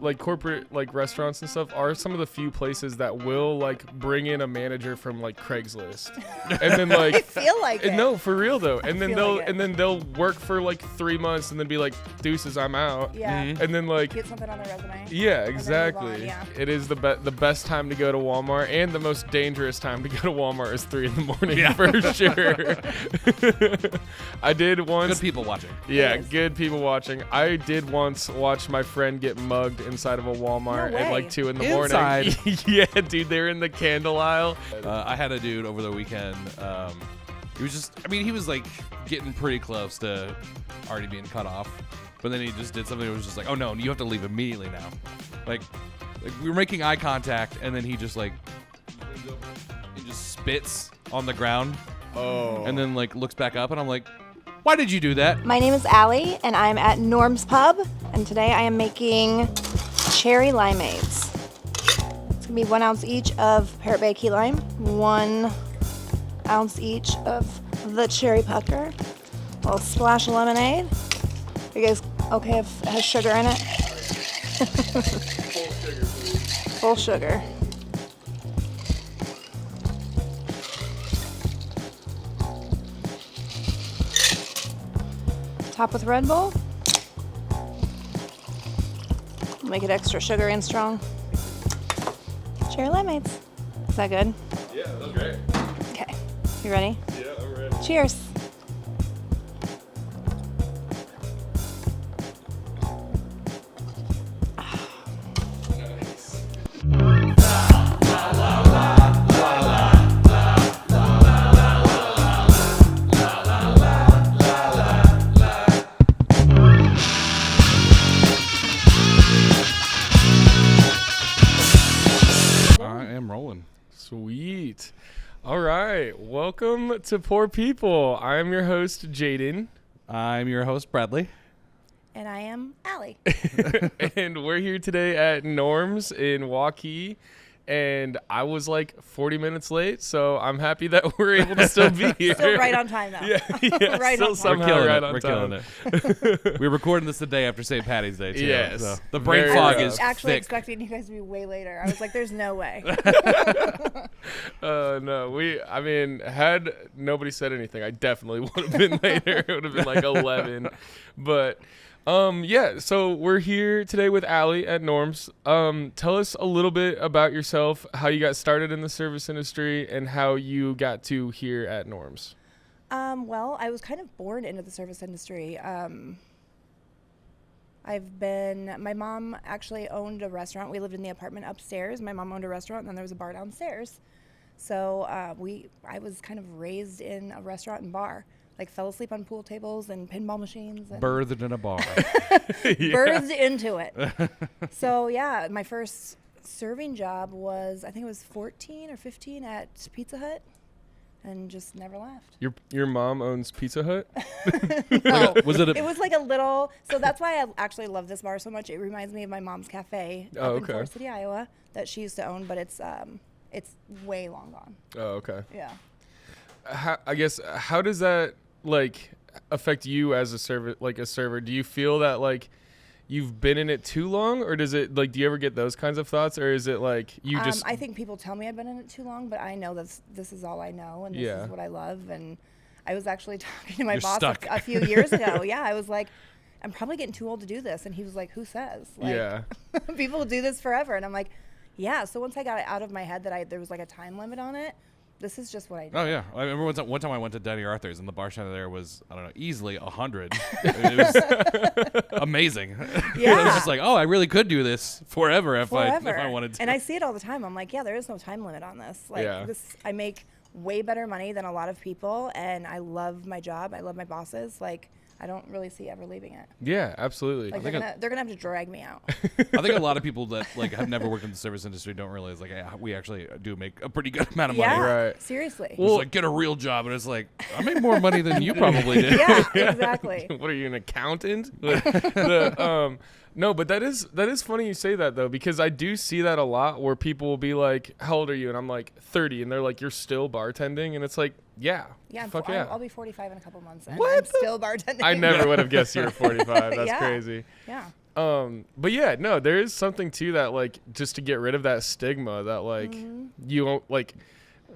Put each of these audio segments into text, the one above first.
like corporate like restaurants and stuff are some of the few places that will like bring in a manager from like Craigslist, and then like I feel like it. No, for real though, and then feel like it. they'll work for like 3 months and then be like, deuces, I'm out. Yeah. And then like Get something on their resume. yeah, move exactly. on, yeah. It is the best time to go to Walmart, and the most dangerous time to go to Walmart is 3 a.m. for sure. I did once. Good people watching. Yeah, It is. good people watching. I did once watch my friend get mugged inside of a Walmart No at way. like 2 a.m. Inside? Yeah, dude, they were in the candle aisle. I had a dude over the weekend. He was just, I mean, he was like getting pretty close to already being cut off. But then he just did something that was just like, oh no, you have to leave immediately now. Like we were making eye contact, and then he just like, he just spits on the ground. Oh. And then like looks back up, and I'm like, why did you do that? My name is Allie, and I'm at Norm's Pub, and today I am making cherry limeades. It's gonna be 1 ounce each of Parrot Bay key lime, 1 ounce each of the cherry pucker, a little splash of lemonade. Are you guys okay if it has sugar in it? Full sugar, please. Full sugar. Top with Red Bull. Make it extra sugary and strong. Cherry limeades. Is that good? Yeah, that's great. Okay. You ready? Yeah, I'm ready. Cheers. Nice. I am rolling. Sweet. All right. Welcome to Poor People. I'm your host, Jaden. I'm your host, Bradley. And I am Allie. And we're here today at Norm's in Waukee. And I was like 40 minutes late, so I'm happy that we're able to still be here. Still right on time though. Yeah, Right still on time. somehow We're killing right it. on We're time. killing it. We're recording this the day after St. Patty's Day, too. Yes. So the brain Very fog rough. is Actually thick. expecting you guys to be way later. I was like, there's no way. No, I mean, had nobody said anything, I definitely would have been later. It would have been like 11. But yeah, so we're here today with Allie at Norm's. Tell us a little bit about yourself, how you got started in the service industry, and how you got to here at Norm's. Well, I was kind of born into the service industry. My mom actually owned a restaurant. We lived in the apartment upstairs. My mom owned a restaurant, and then there was a bar downstairs. So I was kind of raised in a restaurant and bar. Like fell asleep on pool tables and pinball machines. And Birthed in a bar. birthed into it. So yeah, my first serving job was, I think it was 14 or 15 at Pizza Hut, and just never left. Your mom owns Pizza Hut? No. Was it a- It was like a little, so that's why I actually love this bar so much. It reminds me of my mom's cafe Oh, up in okay. Forest City, Iowa, that she used to own, but it's way long gone. Oh, okay. Yeah. How does that like affect you as a server? Do you feel that like you've been in it too long, or does it like, do you ever get those kinds of thoughts, or is it like you just I think people tell me I've been in it too long, but I know this is all I know, and this Yeah. is what I love. And I was actually talking to my You're boss stuck. a few years ago. Yeah, I was like, I'm probably getting too old to do this, and he was like, who says? Like, Yeah. people do this forever, and I'm like, yeah. So once I got it out of my head that there was like a time limit on it, this is just what I do. Oh, yeah. I remember one time I went to Danny Arthur's, and the bartender there was, I don't know, easily 100. It was amazing. Yeah. I was just like, oh, I really could do this forever if I wanted to. And I see it all the time. I'm like, yeah, there is no time limit on this. Like Yeah. I make way better money than a lot of people, and I love my job. I love my bosses. Like, I don't really see ever leaving it. Yeah, absolutely. Like they're gonna have to drag me out. I think a lot of people that like have never worked in the service industry don't realize like, yeah, we actually do make a pretty good amount of money. Yeah, Right. seriously. It's like, get a real job, and it's like, I make more money than you probably did. Yeah, exactly. What are you, an accountant? No, but that is funny you say that though, because I do see that a lot where people will be like, how old are you? And I'm like 30, and they're like, you're still bartending, and it's like, yeah, Yeah, fuck yeah. I'll be 45 in a couple months, and What I'm the- still bartending. I never would have guessed you were 45. That's Yeah. crazy. Yeah. But yeah, no, there is something to that, like, just to get rid of that stigma that, like, you don't, like,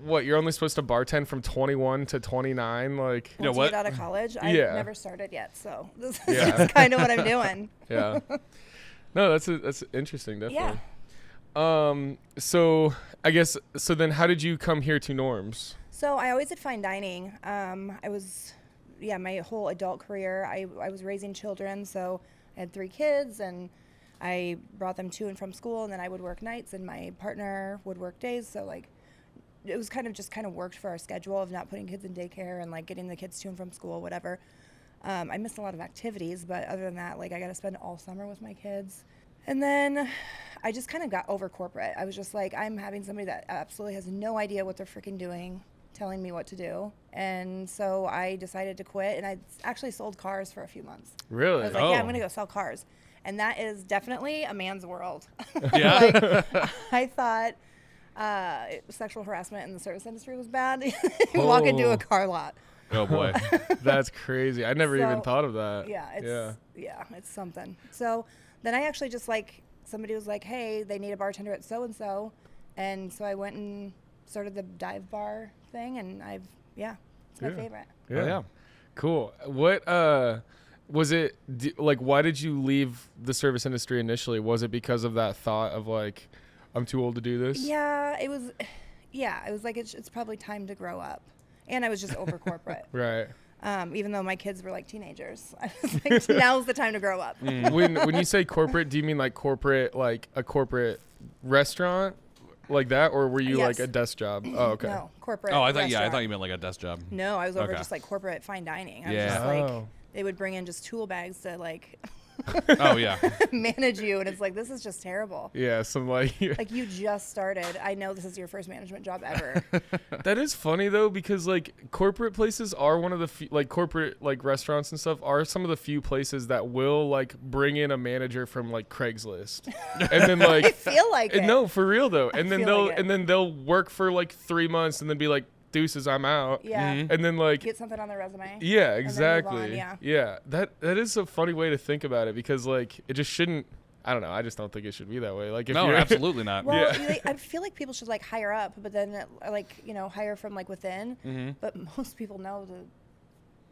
what, you're only supposed to bartend from 21 to 29, like, You know Once what? you get out of college, I've Yeah. never started yet, so this Yeah. is kind of what I'm doing. yeah. No, that's interesting, definitely. Yeah. So I guess, so then how did you come here to Norms? So I always did fine dining. I was, my whole adult career, I was raising children. So I had 3 kids, and I brought them to and from school, and then I would work nights, and my partner would work days. So like, it was kind of worked for our schedule of not putting kids in daycare and like getting the kids to and from school, whatever. I missed a lot of activities, but other than that, like I got to spend all summer with my kids. And then I just kind of got over corporate. I was just like, I'm having somebody that absolutely has no idea what they're freaking doing telling me what to do. And so I decided to quit, and I actually sold cars for a few months. Really? I was like, yeah, I'm going to go sell cars. And that is definitely a man's world. Yeah. Like, I thought sexual harassment in the service industry was bad. You walk into a car lot. Oh boy. That's crazy. I never even So, thought of that. Yeah, it's something. So then I actually just like, somebody was like, hey, they need a bartender at so-and-so. And so I went and started the dive bar thing, and it's my favorite. Yeah. Oh, yeah. Cool. What was it like, why did you leave the service industry initially? Was it because of that thought of like, I'm too old to do this? Yeah, it was like, it's probably time to grow up. And I was just over corporate. Right. Even though my kids were like teenagers. I was like, now's the time to grow up. When you say corporate, do you mean like corporate, like a corporate restaurant like that? Or were you like Yes. a desk job? Oh, okay. No, corporate Oh, I restaurant. thought you meant like a desk job. No, I was over Okay. just like corporate fine dining. I was Yeah. just like, Oh. they would bring in just tool bags to like Oh yeah. manage you, and it's like, this is just terrible. Yeah, some like Like, you just started. I know this is your first management job ever. that is funny though, because like corporate places are one of the few, like corporate like restaurants and stuff are some of the few places that will like bring in a manager from like Craigslist, and then I like feel like it. no, for real though, and then feel like it. they'll work for like 3 months and then be like, deuces, I'm out. Yeah. And then like Get something on their resume. yeah, then move exactly. on, Yeah, that is a funny way to think about it, because like it just shouldn't. I don't know. I just don't think it should be that way. Like if No, you're absolutely not. Well, Yeah. I feel like people should like hire up, but then like, hire from like within. Mm-hmm. But most people know the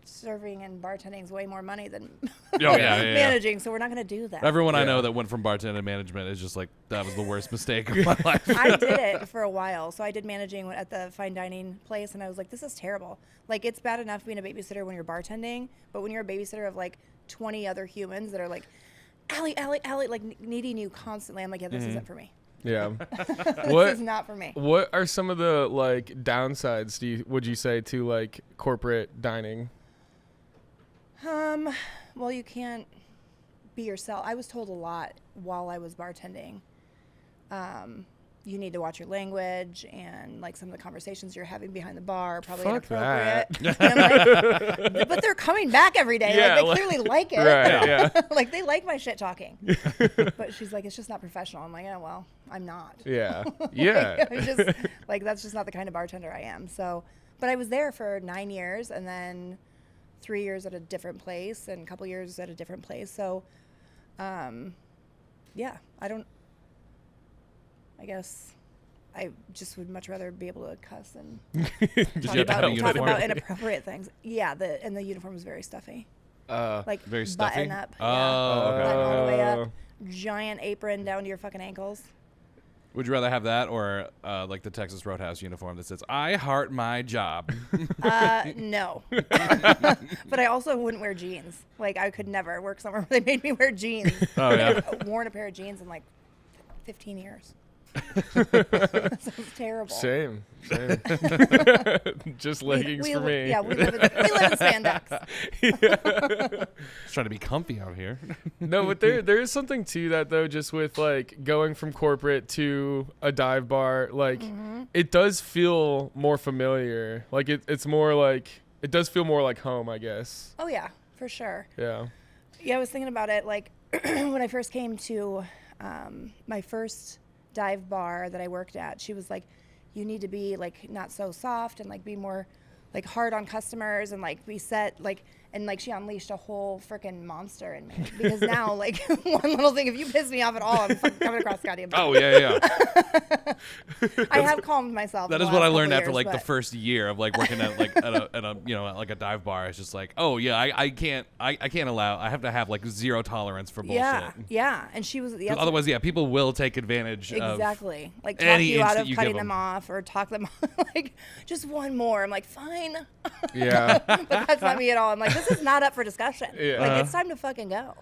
serving and bartending is way more money than Oh, yeah. managing, so we're not going to do that. Everyone I Yeah. know that went from bartending to management is just like, that was the worst mistake of my life. I did it for a while. So I did managing at the fine dining place, and I was like, this is terrible. Like, it's bad enough being a babysitter when you're bartending, but when you're a babysitter of like 20 other humans that are like, Allie, like needing you constantly, I'm like, yeah, this isn't for me. yeah. This is not for me. What are some of the like downsides would you say to like corporate dining? Well, you can't be yourself. I was told a lot while I was bartending. You need to watch your language, and like some of the conversations you're having behind the bar are probably Fuck inappropriate. And I'm like, but they're coming back every day. Yeah, like, they clearly like it. Right, yeah. Like, they like my shit talking. But she's like, it's just not professional. I'm like, yeah, well, I'm not. Yeah. Yeah. I'm just like, that's just not the kind of bartender I am. So, but I was there for 9 years, and then 3 years at a different place, and a couple years at a different place. So, yeah, I guess I just would much rather be able to cuss and Did talk you have to have a talk uniform? about inappropriate things. Yeah, and the uniform was very stuffy. Like, Very stuffy? button up. Oh, yeah. okay. Button all the way up. Oh. Giant apron down to your fucking ankles. Would you rather have that or like the Texas Roadhouse uniform that says, I heart my job? No. But I also wouldn't wear jeans. Like, I could never work somewhere where they made me wear jeans. Oh, yeah. I haven't worn a pair of jeans in like 15 years. That sounds terrible. Same. Just leggings for me. Yeah, we live in spandex. Just trying to be comfy out here. No, but there is something to that though, just with like going from corporate to a dive bar, like it does feel more familiar. Like it's more like, it does feel more like home, I guess. Oh yeah, for sure. Yeah. Yeah, I was thinking about it like when I first came to my first dive bar that I worked at. She was like, you need to be like not so soft and like be more like hard on customers and like be set like, And like she unleashed a whole freaking monster in me because now like one little thing, if you piss me off at all, I'm fucking coming across goddamn. Oh yeah. I have calmed myself. That is what I learned after like the first year of like working at like at a you know like a dive bar. It's just like, oh yeah, I can't allow. I have to have like zero tolerance for bullshit. Yeah. And she was. Yeah, otherwise, yeah, people will take advantage. Exactly. Of like talk you out of cutting them off or talk them like just one more. I'm like fine. Yeah. But that's not me at all. I'm like this is not up for discussion. Yeah. Like it's time to fucking go.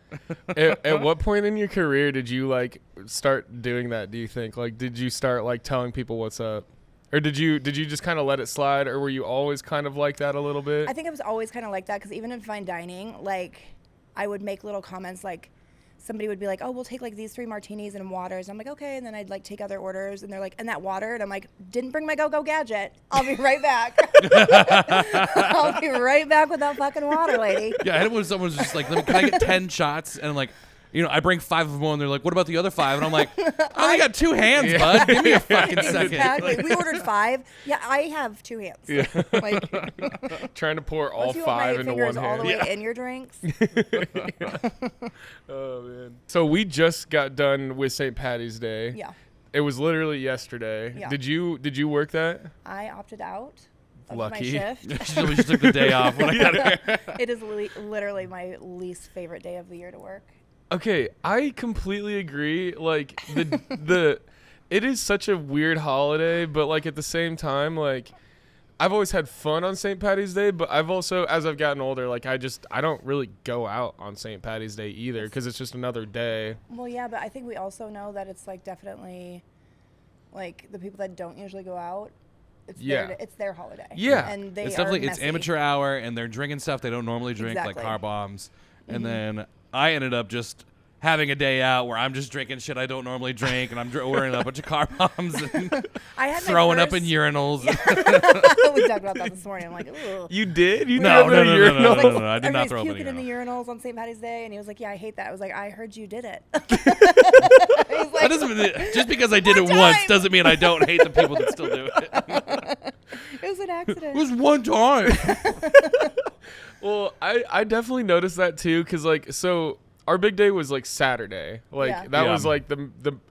At what point in your career did you like start doing that? Do you think like did you start like telling people what's up, or did you just kind of let it slide, or were you always kind of like that a little bit? I think I was always kind of like that because even in fine dining, like I would make little comments like. Somebody would be like, oh, we'll take like these 3 martinis and waters. I'm like, okay. And then I'd like take other orders and they're like, and that water? And I'm like, didn't bring my go-go gadget. I'll be right back. I'll be right back with that fucking water, lady. Yeah, I had it when someone was just like, can I get 10 shots? And I'm like, you know, I bring 5 of them and they're like, what about the other 5? And I'm like, I only got 2 hands, bud. Give me a fucking second. Exactly. Like, we ordered 5. Yeah, I have 2 hands. Yeah. Like, trying to pour all you 5 want into my one fingers all hand. the way in your drinks. Oh man. So we just got done with St. Patty's Day. Yeah. It was literally yesterday. Yeah. Did you work that? I opted out of Lucky. my shift. she just took the day off when I got here. It is literally my least favorite day of the year to work. Okay, I completely agree. Like the it is such a weird holiday, but like at the same time, like I've always had fun on St. Patty's Day, but I've also, as I've gotten older, like I don't really go out on St. Patty's Day either because it's just another day. Well, yeah, but I think we also know that it's like definitely like the people that don't usually go out. It's their holiday. Yeah, and It's definitely it's amateur hour, and they're drinking stuff they don't normally drink, Exactly. like car bombs. And then I ended up just having a day out where I'm just drinking shit I don't normally drink, and I'm ordering a bunch of car bombs and I had throwing up in urinals. We talked about that this morning. I'm like, ooh. You did? You No, did no, a no, urinal? no, no, no, no, I did not Everybody's throw up in puking in the urinals on St. Patty's Day, and he was like, "Yeah, I hate that." I was like, "I heard you did it." He's like, That doesn't mean just because I did it One once time. doesn't mean I don't hate the people that still do it. it was an accident. It was one time. Well, I definitely noticed that too, because like so our big day was like Saturday. Like Yeah. that Yeah. was like the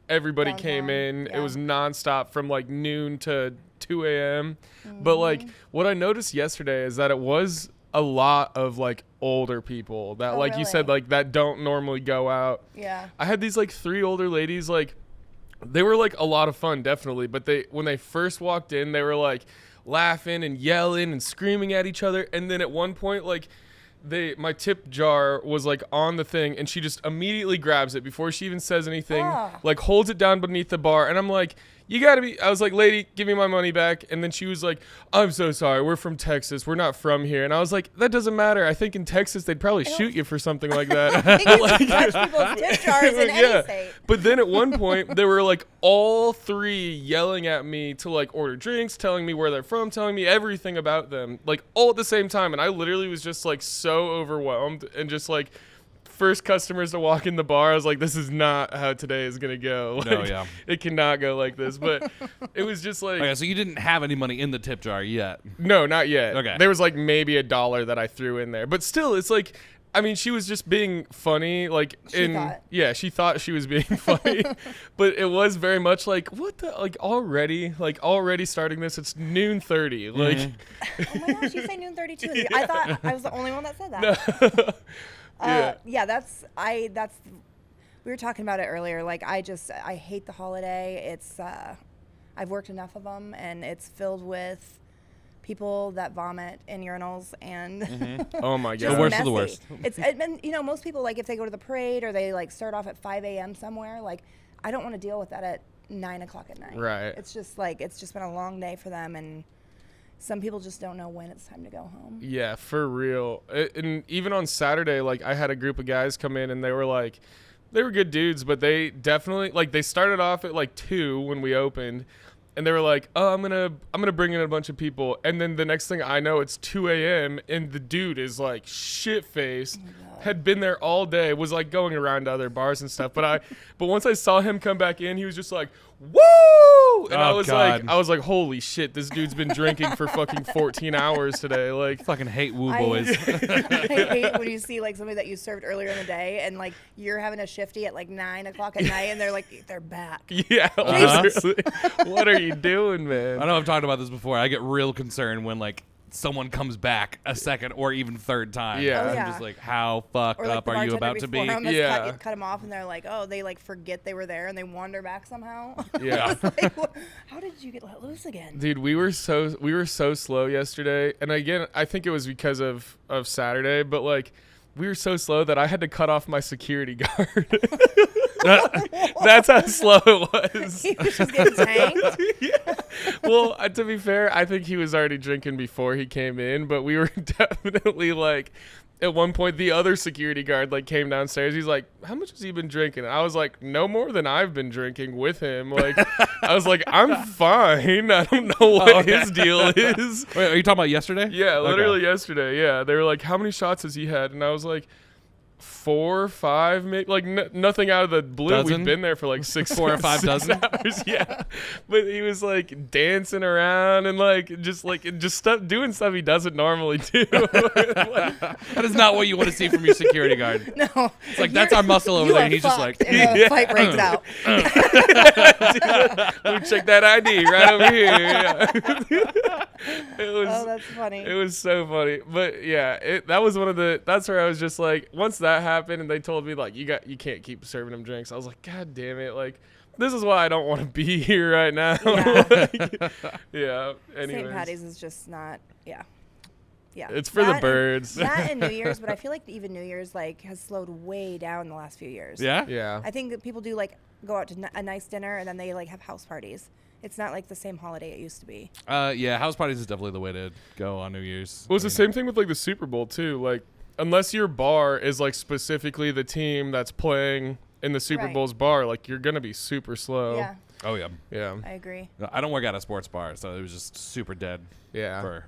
everybody came Downtown, in. yeah. It was nonstop from like noon to 2 a.m. But like what I noticed yesterday is that it was a lot of like older people that Oh, like you said really? like that don't normally go out. Yeah. I had these like 3 older ladies, like they were like a lot of fun, definitely. But when they first walked in, they were like laughing and yelling and screaming at each other. And then at one point, like my tip jar was like on the thing, and she just immediately grabs it before she even says anything, like holds it down beneath the bar. And I'm like, you gotta be, I was like, lady, give me my money back. And then she was like, I'm so sorry, we're from Texas, we're not from here. And I was like, that doesn't matter. I think in Texas they'd probably shoot you for something like that. I think you should touch people's tip jars in any state. But then at one point they were like all 3 yelling at me to like order drinks, telling me where they're from, telling me everything about them, like all at the same time. And I literally was just like so overwhelmed, and just like first customers to walk in the bar, I was like, this is not how today is gonna go. Like, No, yeah. It cannot go like this. But it was just like, Okay, so you didn't have any money in the tip jar yet. no, not yet. Okay. There was like maybe $1 that I threw in there, but still, it's like, I mean, she was just being funny, like she thought she was being funny, but it was very much like, what the, like already starting this, it's noon 30, like, Oh my gosh, you say noon 32. I thought I was the only one that said that. yeah. That's we were talking about it earlier. Like I hate the holiday. It's I've worked enough of them, and it's filled with people that vomit in urinals and Oh my just god. The worst of the messy. worst. And you know, most people, like if they go to the parade or they like start off at 5 a.m. somewhere, like I don't want to deal with that at 9 o'clock at night. Right. It's just like it's just been a long day for them, and some people just don't know when it's time to go home. Yeah, for real. And even on Saturday, like I had a group of guys come in, and they were good dudes, but they definitely, like, they started off at like 2 when we opened, and they were like, oh, I'm gonna bring in a bunch of people. And then the next thing I know, it's 2 a.m. and the dude is like shit faced, had been there all day, was like going around to other bars and stuff. But once I saw him come back in, he was just like, woo! woo. And I God. was like, holy shit, this dude's been drinking for fucking 14 hours today. Like, Fucking hate woo I boys. I hate when you see like somebody that you served earlier in the day and like you're having a shifty at like 9 o'clock at night and they're back. yeah, literally. What are you doing, man? I know I've talked about this before. I get real concerned when like someone comes back a second or even third time. Yeah. Oh, I'm yeah. just like, how fucked Or like up the are you bartender about to be? before 'em has Yeah. cut them off and they're like, oh, they like forget they were there and they wander back somehow. Yeah. Like, how did you get let loose again? Dude, we were so slow yesterday, and again, I think it was because of Saturday, but like we were so slow that I had to cut off my security guard. That's how slow it was. He was just getting tanked. Yeah. Well, to be fair, I think he was already drinking before he came in, but we were definitely like, at one point, the other security guard like came downstairs. He's like, "How much has he been drinking?" And I was like, "No more than I've been drinking with him." Like, I was like, "I'm fine. I don't know what his deal is." Wait, are you talking about yesterday? Yeah, Okay. literally yesterday. Yeah, they were like, "How many shots has he had?" And I was like, 4, 5, maybe. Like nothing out of the blue. Dozen? We've been there for like 6, 4 or 5 6 dozen? hours. Yeah, but he was like dancing around and like just stuff, doing stuff he doesn't normally do. Like, That is not what you want to see from your security guard. No. It's like, that's our muscle over You there. are And he's just like, fucked, and the fight breaks out. let me check that ID right over here. Yeah. It was. Oh, that's funny. It was so funny, but yeah, that was one of the. That's where I was just like, once that happened, and they told me like, you can't keep serving them drinks. I was like, God damn it, like, this is why I don't want to be here right now. Yeah. Like, yeah. Anyways, St. Patty's is just not. Yeah. Yeah. it's for the That birds. That and New Year's, but I feel like even New Year's like has slowed way down the last few years. yeah? Yeah. I think that people do like go out to a nice dinner and then they like have house parties. It's not like the same holiday it used to be. Yeah, house parties is definitely the way to go on New Year's. Well, it's I the mean, same thing with like the Super Bowl too. Like, unless your bar is like specifically the team that's playing in the Super Right. Bowl's bar, like you're gonna be super slow. Yeah, Oh, yeah. Yeah. I agree. I don't work at a sports bar, so it was just super dead Yeah. for...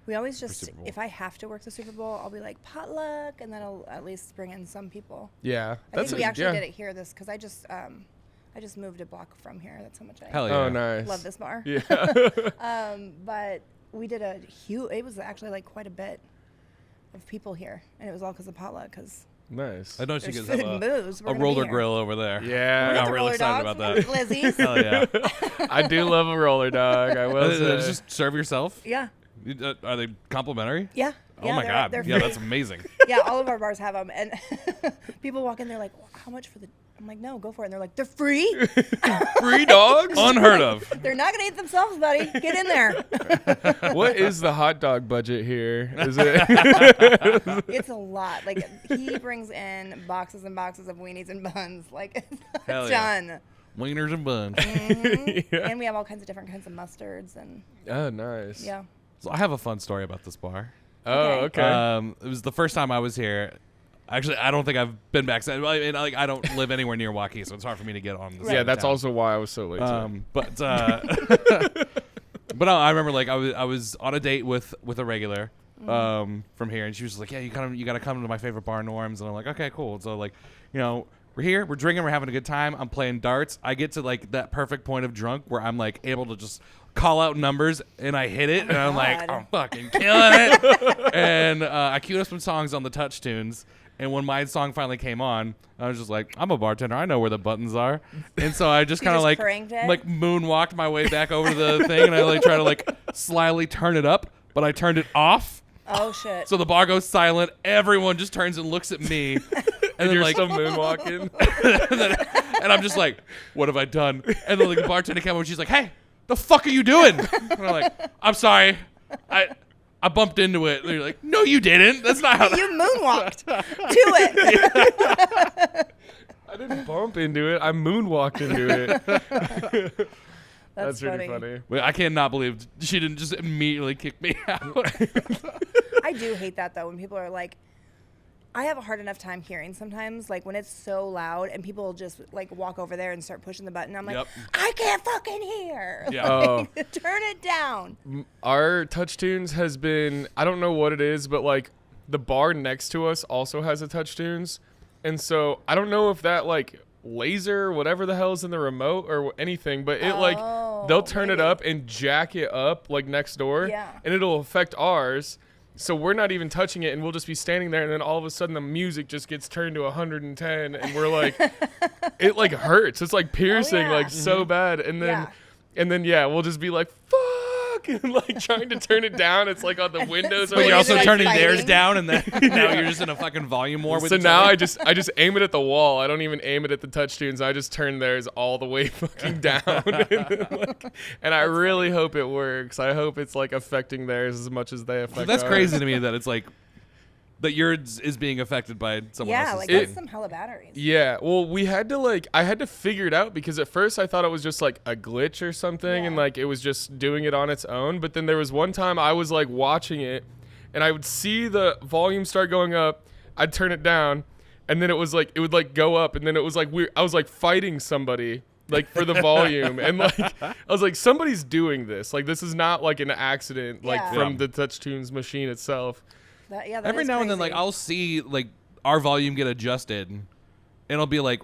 We always just, Super Bowl. if I have to work the Super Bowl, I'll be like potluck, and then I'll at least bring in some people. Yeah. I think we actually yeah. did it here because I just moved a block from here. That's how much I Hell yeah. Oh, nice. love this bar. Yeah. But we did a huge. It was actually like quite a bit of people here, and it was all because of potluck. Because Nice. I know you there's guys food have and booze. We're a gonna be roller here. grill over there. Yeah. I got The real roller excited dogs, about that. Lizzie's. Hell yeah. I do love a roller dog. I will say. Just serve yourself? Yeah. Are they complimentary? Yeah. Oh my God. They're Yeah, free. that's amazing. Yeah, all of our bars have them, and people walk in. They're like, well, "How much for the?" I'm like, "No, go for it." And they're like, "They're free." Free dogs? Unheard of. They're not gonna eat themselves, buddy. Get in there. What is the hot dog budget here? Is it? It's a lot. Like he brings in boxes and boxes of weenies and buns. Like it's a Hell yeah. ton. Wieners and buns. Yeah. And we have all kinds of different kinds of mustards and Oh, nice. yeah. So I have a fun story about this bar. Oh, okay. It was the first time I was here. Actually, I don't think I've been back since. I mean, like, I don't live anywhere near Waukee, so it's hard for me to get on. This Yeah, that's also why I was so late. today. But but I remember like I was on a date with a regular from here, and she was like, "Yeah, you got to come to my favorite bar, Norm's." And I'm like, "Okay, cool." So like, you know, we're here, we're drinking, we're having a good time. I'm playing darts. I get to like that perfect point of drunk where I'm like able to just call out numbers, and I hit it, and I'm like, God. I'm fucking killing it. And I queued up some songs on the touch tunes. And when my song finally came on, I was just like, I'm a bartender. I know where the buttons are. And so I just You kind of just cranked it? like moonwalked my way back over to the thing, and I like try to like slyly turn it up, but I turned it off. Oh shit. So the bar goes silent. Everyone just turns and looks at me. And then You're like still moonwalking. and I'm just like, what have I done? And then like the bartender came over and she's like, hey, the fuck are you doing? And I'm like, I'm sorry. I bumped into it. And they're like, no, you didn't. That's not how You moonwalked to it. I didn't bump into it. I moonwalked into it. That's really funny. Wait, I cannot believe she didn't just immediately kick me out. I do hate that though when people are like, I have a hard enough time hearing sometimes, like when it's so loud and people just like walk over there and start pushing the button. I'm like, Yep. I can't fucking hear. Yeah. Oh. Turn it down. Our touch tunes has been, I don't know what it is, but like the bar next to us also has a touch tunes. And so I don't know if that like laser, whatever the hell is in the remote or anything, but it like they'll turn it maybe. up and jack it up like next door, Yeah. and it'll affect ours. So we're not even touching it, and we'll just be standing there, and then all of a sudden the music just gets turned to 110, and we're like, it like hurts. It's like piercing, yeah. like so bad, and then we'll just be like, fuck, and like trying to turn it down. It's like on the windows. But you're Is also it, like, turning fighting? theirs down, and then now you're just in a fucking volume war with So each now other. I just aim it at the wall. I don't even aim it at the touch tunes. I just turn theirs all the way fucking down. And I really hope it works. I hope it's like affecting theirs as much as they affect That's ours. crazy to me that it's like that yours is being affected by someone Yeah, else's. like thing. that's some hella batteries. Yeah, well, I had to figure it out because at first I thought it was just like a glitch or something, and Yeah. like it was just doing it on its own. But then there was one time I was like watching it, and I would see the volume start going up. I'd turn it down, and then it would like go up, and then it was like weird. I was like fighting somebody like for the volume, and like I was like, somebody's doing this. Like this is not like an accident, like Yeah. from the TouchTunes machine itself. That Every is now and then, like crazy. I'll see like our volume get adjusted, and it'll be like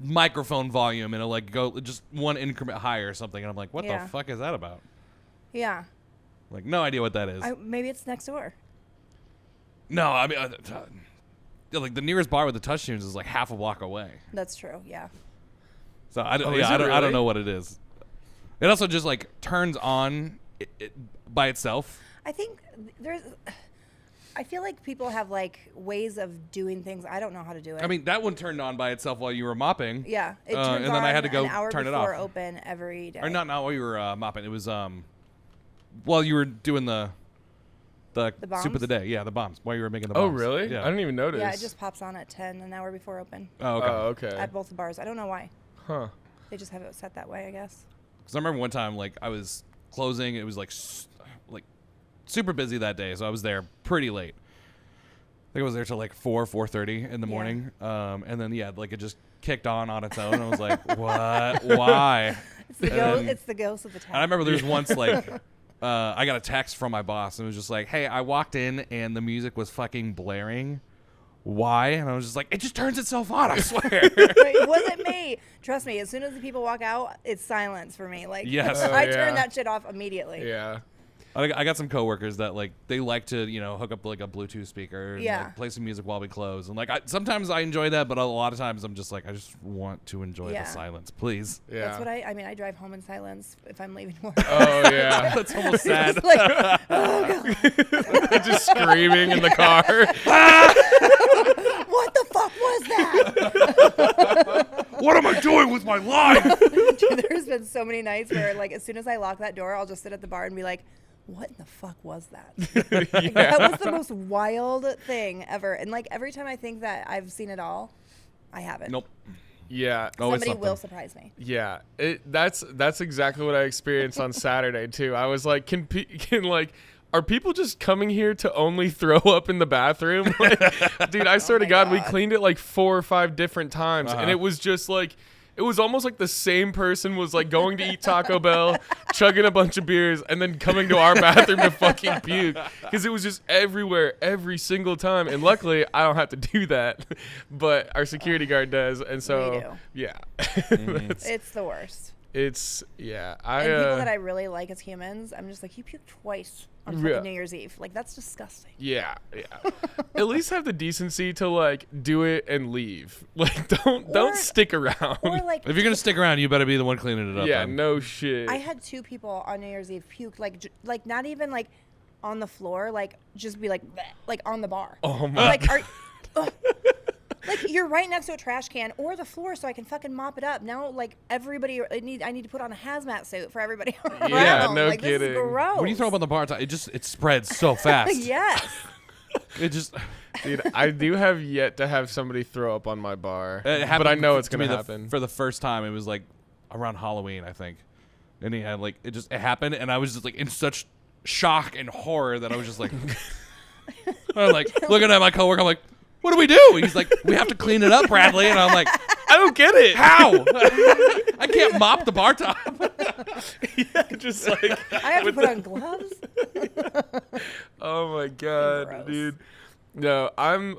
microphone volume, and it'll like go just one increment higher or something, and I'm like, what Yeah. the fuck is that about? Yeah. Like no idea what that is. Maybe it's next door. No, I mean, like the nearest bar with the touch tunes is like half a block away. That's true. Yeah. So I don't, Oh, is I it don't really? know what it is. It also just like turns on it by itself. I think I feel like people have like ways of doing things. I don't know how to do it. I mean, that one turned on by itself while you were mopping. yeah, it turns and then I had to go an hour turn it before off. open every day. Or not while you were mopping. It was while you were doing the soup of bombs? the day. Yeah, the bombs. While you were making the Oh bombs. really? Yeah. I didn't even notice. Yeah, it just pops on at 10, an hour before open Oh, okay. Oh, okay. at both the bars. I don't know why. Huh. They just have it set that way, I guess. Because I remember one time, like I was closing. It was like super busy that day, so I was there pretty late. I think I was there till like 4:30 in the Yeah. morning. And then like it just kicked on its own. I was like, what? Why? It's the ghost. It's the ghost of the town. And I remember there was once like I got a text from my boss and it was just like, hey, I walked in and the music was fucking blaring. Why? And I was just like, it just turns itself on, I swear. It wasn't me. Trust me. As soon as the people walk out, it's silence for me. Like, Yes. I Oh, turn yeah. that shit off immediately. Yeah. I got some coworkers that like they like to hook up like a Bluetooth speaker and Yeah. like, play some music while we close, and like sometimes I enjoy that, but a lot of times I'm just like I just want to enjoy Yeah. the silence, please. Yeah. That's what I mean, I drive home in silence if I'm leaving work. Oh yeah. That's almost sad. It's like, oh God, Just screaming in the car. what the fuck was that? What am I doing with my life? Dude, there's been so many nights where, like, as soon as I lock that door, I'll just sit at the bar and be like, what in the fuck was that? Like, that was the most wild thing ever. And, like, every time I think that I've seen it all, I haven't. Nope. Yeah. Always Somebody will something. surprise me. Yeah. That's exactly what I experienced on Saturday too. I was like, can like. Are people just coming here to only throw up in the bathroom? Like, dude, I swear to my God, we God. cleaned it like 4 or 5 different times, and Uh-huh. it was just like, it was almost like the same person was like going to eat Taco Bell, chugging a bunch of beers, and then coming to our bathroom to fucking puke, because it was just everywhere, every single time. And luckily, I don't have to do that, but our security guard does, and so We do. yeah, It's the worst. it's yeah. And people that I really like as humans, I'm just like, you puked twice on fucking Yeah. New Year's Eve. Like, that's disgusting. Yeah. At least have the decency to like do it and leave. Like don't Or- stick around. Or, like, If you're gonna stick around, you better be the one cleaning it up. yeah, then. no shit. I had 2 people on New Year's Eve puke, like not even like on the floor, like just be like bleh, like on the bar. Oh my Like, ugh. Like you're right next to a trash can or the floor, so I can fucking mop it up. Now, like everybody, I need to put on a hazmat suit for everybody around. Yeah, no like, This kidding. is gross. When you throw up on the bar top, it spreads so fast. Yes. It just Dude, I do have yet to have somebody throw up on my bar. it But happened I know it's to gonna me happen. for the first time. It was like around Halloween, I think, and he had like it happened, and I was just like in such shock and horror that I was just like, I'm like looking at my coworker. I'm like, what do we do? He's like, we have to clean it up, Bradley, and I'm like, I don't get it. how? I can't mop the bar top. Yeah, just like I have to with put on gloves. oh my god, Gross. dude. No, I'm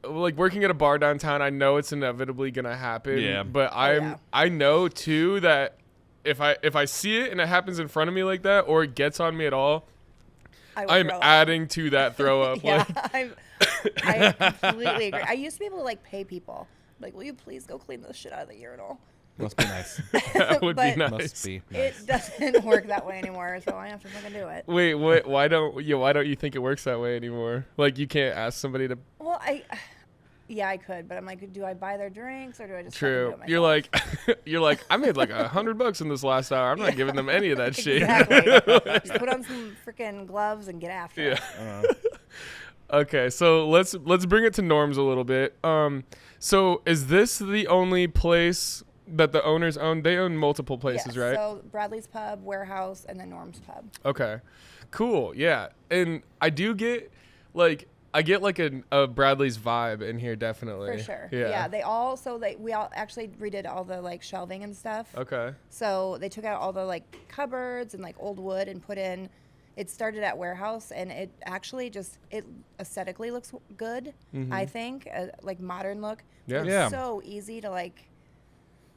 like working at a bar downtown. I know it's inevitably gonna happen. Yeah. But yeah. I know too that if I see it and it happens in front of me like that, or it gets on me at all, I'm throw up. adding to that throw up. Yeah, Like, I completely agree. I used to be able to like pay people, like, will you please go clean this shit out of the urinal? Must be nice. that would be But- nice. Must be It nice. doesn't work that way anymore, so I have to fucking do it. Wait, why don't you think it works that way anymore? Like, you can't ask somebody to. Well, yeah, I could, but I'm like, do I buy their drinks or do I just True. fucking do it You're myself? like, you're like, I made like $100 in this last hour. I'm not giving them any of that shit. Exactly. Just put on some freaking gloves and get after Yeah. it. Okay, so let's bring it to Norm's a little bit. So is this the only place that the owners own? They own multiple places, Yes, right? So Bradley's Pub, Warehouse, and then Norm's Pub. Okay, cool. Yeah, and I get like a Bradley's vibe in here, definitely. For sure. Yeah. We all actually redid all the like shelving and stuff. Okay. So they took out all the like cupboards and like old wood and put in. It started at Warehouse, and it actually it aesthetically looks good. I think like modern look. Yeah. It's Yeah. so easy to like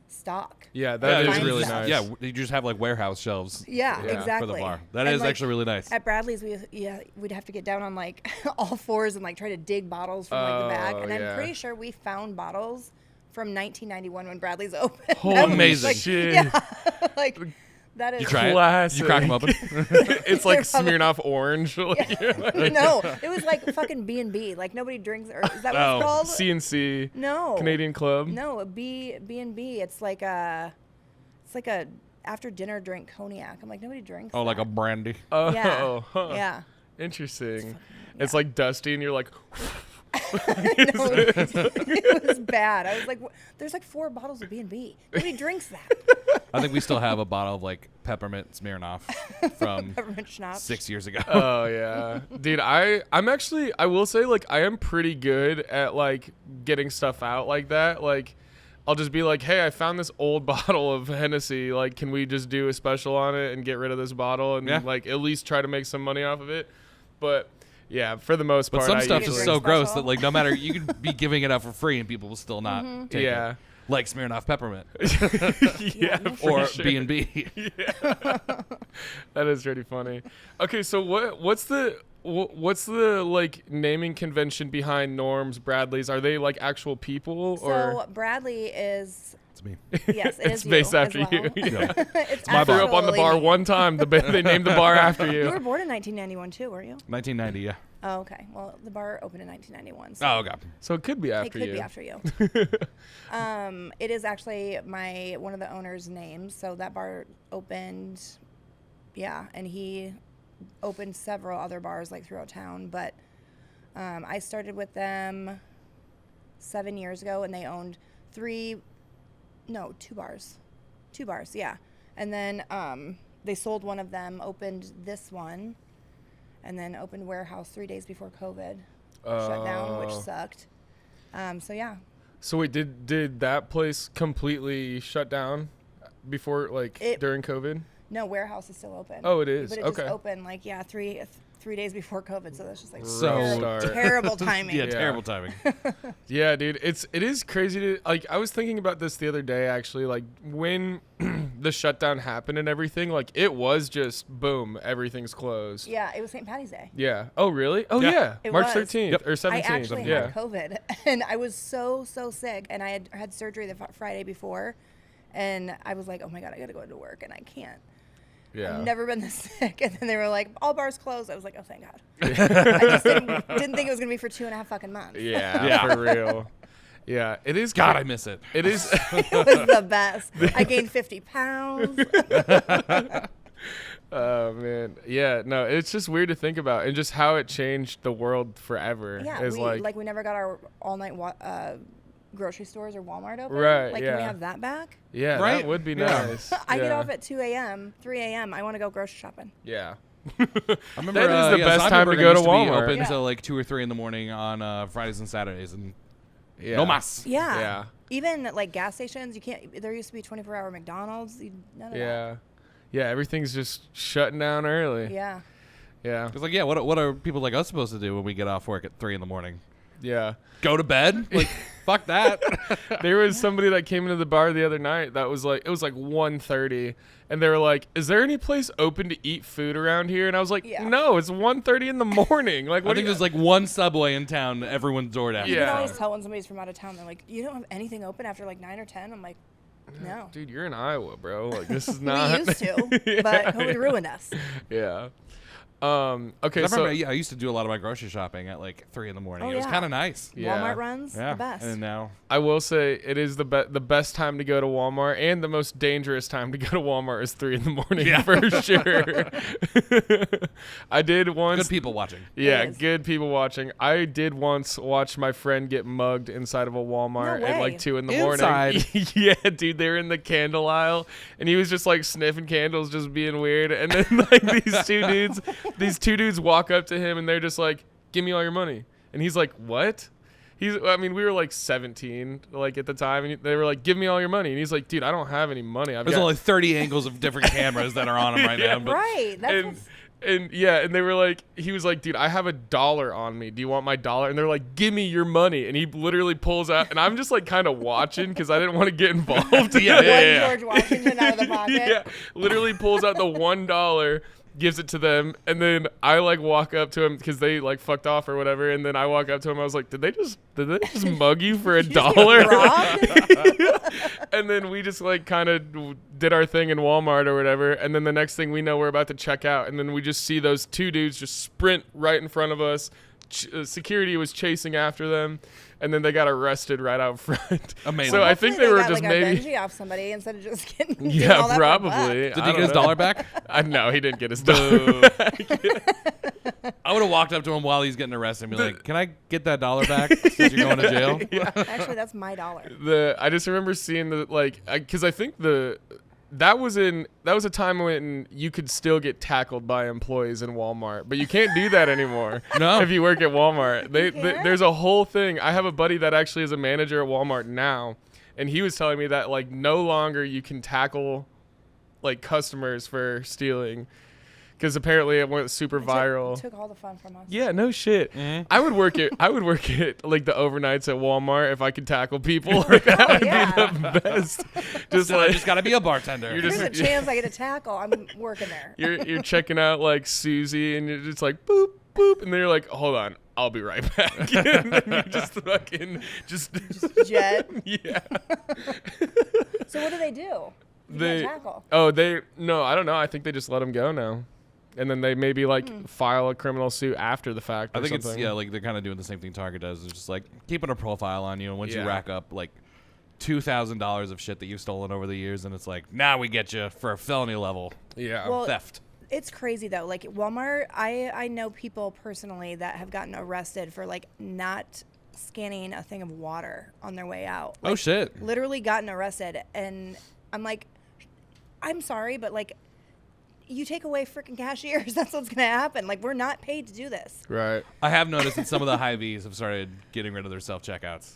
stock. Yeah, Yeah, that is Find really stuff. nice. Yeah, you just have like warehouse shelves. Yeah, Yeah. exactly. For the bar. That And, is like, actually really nice. At Bradley's, we'd have to get down on like all fours and like try to dig bottles from like the back. Oh, And yeah. I'm pretty sure we found bottles from 1991 when Bradley's opened. Holy That was, Amazing. like, shit. Yeah, like that is. You try Classic. it. You crack them open. It's like They're probably- Smirnoff Orange. Like, No, it was like fucking B&B. Like nobody drinks, or is that what Oh, it's called? CNC. No. Canadian Club. No, a B&B. It's like a after dinner drink cognac. I'm like, nobody drinks. Oh, like a that. brandy. Oh, Yeah. huh. Yeah. Interesting. yeah. It's like dusty, and you're like, No, it was bad. I was like, there's like 4 bottles of B&B. Nobody drinks that. I think we still have a bottle of like peppermint Smirnoff from Peppermint schnapps. 6 years ago. oh yeah, dude. I'm actually, I will say, like, I am pretty good at like getting stuff out like that. Like, I'll just be like, hey, I found this old bottle of Hennessy. Like, can we just do a special on it and get rid of this bottle and Yeah. like at least try to make some money off of it? But yeah, for the most But part, some I stuff is usually- so Drink gross special. that like no matter, you could be giving it out for free and people will still not take Yeah. it. Like Smirnoff peppermint yeah, for or sure. B&B. That is pretty funny. Okay, so what's the like naming convention behind Norm's, Bradley's? Are they like actual people or? So Bradley is, It's me. yes, it It's is you based as after well. you. Yeah. It's my I bar. grew up on the absolutely bar me. one time. They named the bar after You were you. born in 1991 too, were you? 1990, yeah. Oh, okay. Well, the bar opened in 1991. So Oh, God. So it could be it after could you. be after you. It is actually one of the owners' names. So that bar opened, yeah, and he opened several other bars like throughout town. But I started with them 7 years ago, and they owned 2 bars. 2 bars, yeah. And then they sold one of them, opened this one, and then opened Warehouse 3 days before COVID shut down, which Oh. sucked. So yeah, So wait, did that place completely shut down before, like, during COVID? no, Warehouse is still open. Oh, it is? But it Okay. just opened like 3 days before COVID, so that's just like So- terrible timing. Yeah, Yeah. terrible timing. Yeah, dude, it is crazy to, like, I was thinking about this the other day, actually, like, when the shutdown happened and everything, like, it was just boom, everything's closed. Yeah, it was St. Patty's Day. Yeah. Oh, really? Oh, Yeah. yeah. It March was. 13th Yep. or I 17th. actually yeah. had COVID, and I was so sick, and I had surgery the Friday before, and I was like, oh my God, I gotta go to work, and I can't. Yeah. I've never been this sick. And then they were like, all bars closed. I was like, oh, thank God. I just didn't think it was going to be for 2.5 fucking months. Yeah, Yeah. for real. Yeah, it is. God, I miss it. It is. It was the best. I gained 50 pounds. Oh man, yeah. No, it's just weird to think about, and just how it changed the world forever. Yeah, is we never got our all-night grocery stores or Walmart open. Right, Like, can we yeah. have that back? yeah, Right? that would be Yeah. nice. I get Yeah. off at 2 a.m., 3 a.m. I want to go grocery shopping. Yeah. I remember That is the best Zombie time to Burger go to used be Walmart. open Yeah. till like 2 or 3 in the morning on Fridays and Saturdays, and Yeah. no mas. Yeah. Yeah. Even like gas stations, you can't. There used to be 24-hour McDonald's. None of Yeah. Yeah. Everything's just shutting down early. that. Yeah. Yeah. It's like, yeah, what are people like us supposed to do when we get off work at 3 in the morning? Yeah. Go to bed? Like, Fuck that. There was somebody that came into the bar the other night that was like, it was like 1:30, and they were like, "Is there any place open to eat food around here?" And I was like, Yeah. "No, it's 1:30 in the morning." Like, I what? think there's like one Subway in town. Everyone's DoorDash. You Yeah. can always tell when somebody's from out of town. They're like, "You don't have anything open after like 9 or 10?" I'm like, "No." Dude, you're in Iowa, bro. Like, this is We not. used to, but COVID ruined us. Yeah. Okay. I So remember, I used to do a lot of my grocery shopping at like 3 a.m. Oh, It was yeah. kind of nice. Yeah. Walmart runs, Yeah. the best. And now, I will say it is the best time to go to Walmart, and the most dangerous time to go to Walmart is 3 a.m. for sure. I did once. good people watching. Yeah, It is. good people watching. I did once watch my friend get mugged inside of a Walmart No at way. like 2 a.m. Inside? Yeah, dude, they were in the candle aisle, and he was just like sniffing candles, just being weird. And then like these two dudes walk up to him, and they're just like, "Give me all your money." And he's like, "What?" I mean, we were like 17, like at the time, and they were like, "Give me all your money." And he's like, "Dude, I don't have any money. I've There's got." only 30 angles of different cameras that are on him right now. But Right. That's and they were like, he was like, "Dude, I have $1 on me. Do you want my dollar?" And they're like, "Give me your money." And he literally pulls out, and I'm just like kind of watching because I didn't want to get involved. Yeah. George Washington out of the pocket. Yeah, literally pulls out the $1, gives it to them, and then I like walk up to him because they like fucked off or whatever, and then I walk up to him. I was like, did they just mug you for Did you just $1? get robbed? And then we just like kind of did our thing in Walmart or whatever, and then the next thing we know, we're about to check out, and then we just see those two dudes just sprint right in front of us. Security was chasing after them, and then they got arrested right out front. Amazing. So I think they were got, just like, maybe. a Benji off somebody instead of just getting doing Yeah, all that for a buck. probably. did he get his dollar back? No, he didn't get his Boo. dollar back. I would have walked up to him while he's getting arrested and be like, "Can I get that dollar back since you're going to jail?" Actually, that's my dollar. I just remember seeing because I think that was a time when you could still get tackled by employees in Walmart, but you can't do that anymore. No. If you work at Walmart, can't? there's a whole thing. I have a buddy that actually is a manager at Walmart now, and he was telling me that like no longer you can tackle like customers for stealing. Because apparently it went super viral. Took all the fun from us. Yeah, no shit. Mhm. I would work it like the overnights at Walmart if I could tackle people. Like, that would yeah. be the best. Just So I like just got to be a bartender. You're There's just- a chance I get a tackle. I'm working there. you're checking out like Susie, and you're just like boop boop, and then you're like, hold on, I'll be right back. And then you just fucking just Jet. yeah. So what do they do? You They can't tackle. no, I don't know. I think they just let him go now. And then they maybe like file a criminal suit after the fact. I or think something. it's like they're kind of doing the same thing Target does. It's just like keeping a profile on you, and once you Yeah. rack up like $2,000 of shit that you've stolen over the years, and it's like now we get you for a felony level Yeah. Well, theft. It's crazy though. Like Walmart, I know people personally that have gotten arrested for like not scanning a thing of water on their way out. Oh Like, shit! Literally gotten arrested, and I'm like, I'm sorry, but like, you take away freaking cashiers. That's what's gonna happen. Like, we're not paid to do this. Right. I have noticed that some of the Hy-Vees have started getting rid of their self checkouts,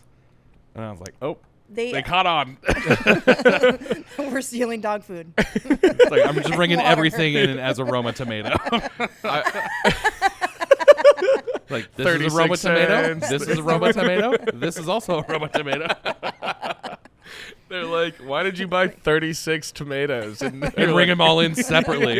and I was like, oh, they caught on. We're stealing dog food. It's like I'm just bringing Water. everything in as a Roma tomato. Like this is a Roma 36 tomato. cents. This is a Roma tomato. This is also a Roma tomato. They're like, why did you buy 36 tomatoes? And And bring them all in separately.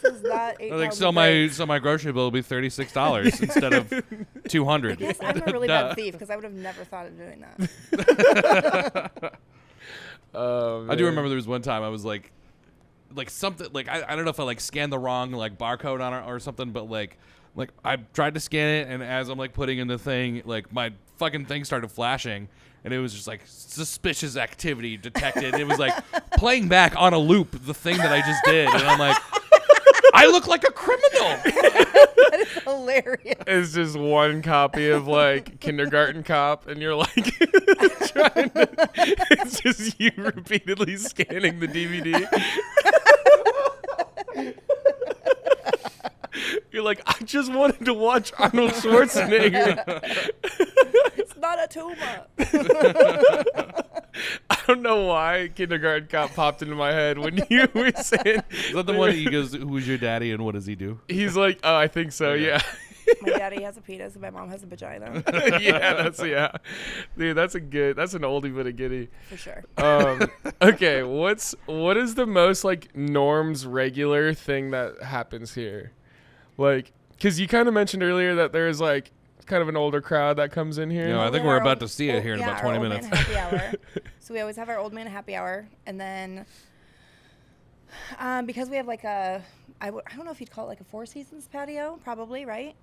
This is not They're like, so my grocery bill will be $36 instead of $200. Yes, I'm a really Duh. bad thief because I would have never thought of doing that. I do remember there was one time I was like something like I don't know if I like scanned the wrong like barcode on it or something, but like I tried to scan it, and as I'm like putting in the thing, like my fucking thing started flashing, and it was just like suspicious activity detected. It was like playing back on a loop the thing that I just did, and I'm like, I look like a criminal. That is hilarious. It's just one copy of like Kindergarten Cop, and you're like trying to, it's just you repeatedly scanning the DVD. You're like, I just wanted to watch Arnold Schwarzenegger. It's not a tumor. I don't know why Kindergarten Cop popped into my head when you were saying. Is that the one that he goes, "Who's your daddy and what does he do?" He's like, oh, I think so, Okay. yeah. My daddy has a penis and my mom has a vagina. Dude, that's an oldie but a goodie. For sure. Okay, what is the most like Norm's regular thing that happens here? Like, because you kind of mentioned earlier that there's like kind of an older crowd that comes in here. You know, I think we're about to see it here in about 20 minutes. Old man happy hour. So we always have our old man happy hour, and then because we have like I don't know if you'd call it like a Four Seasons patio, probably, right?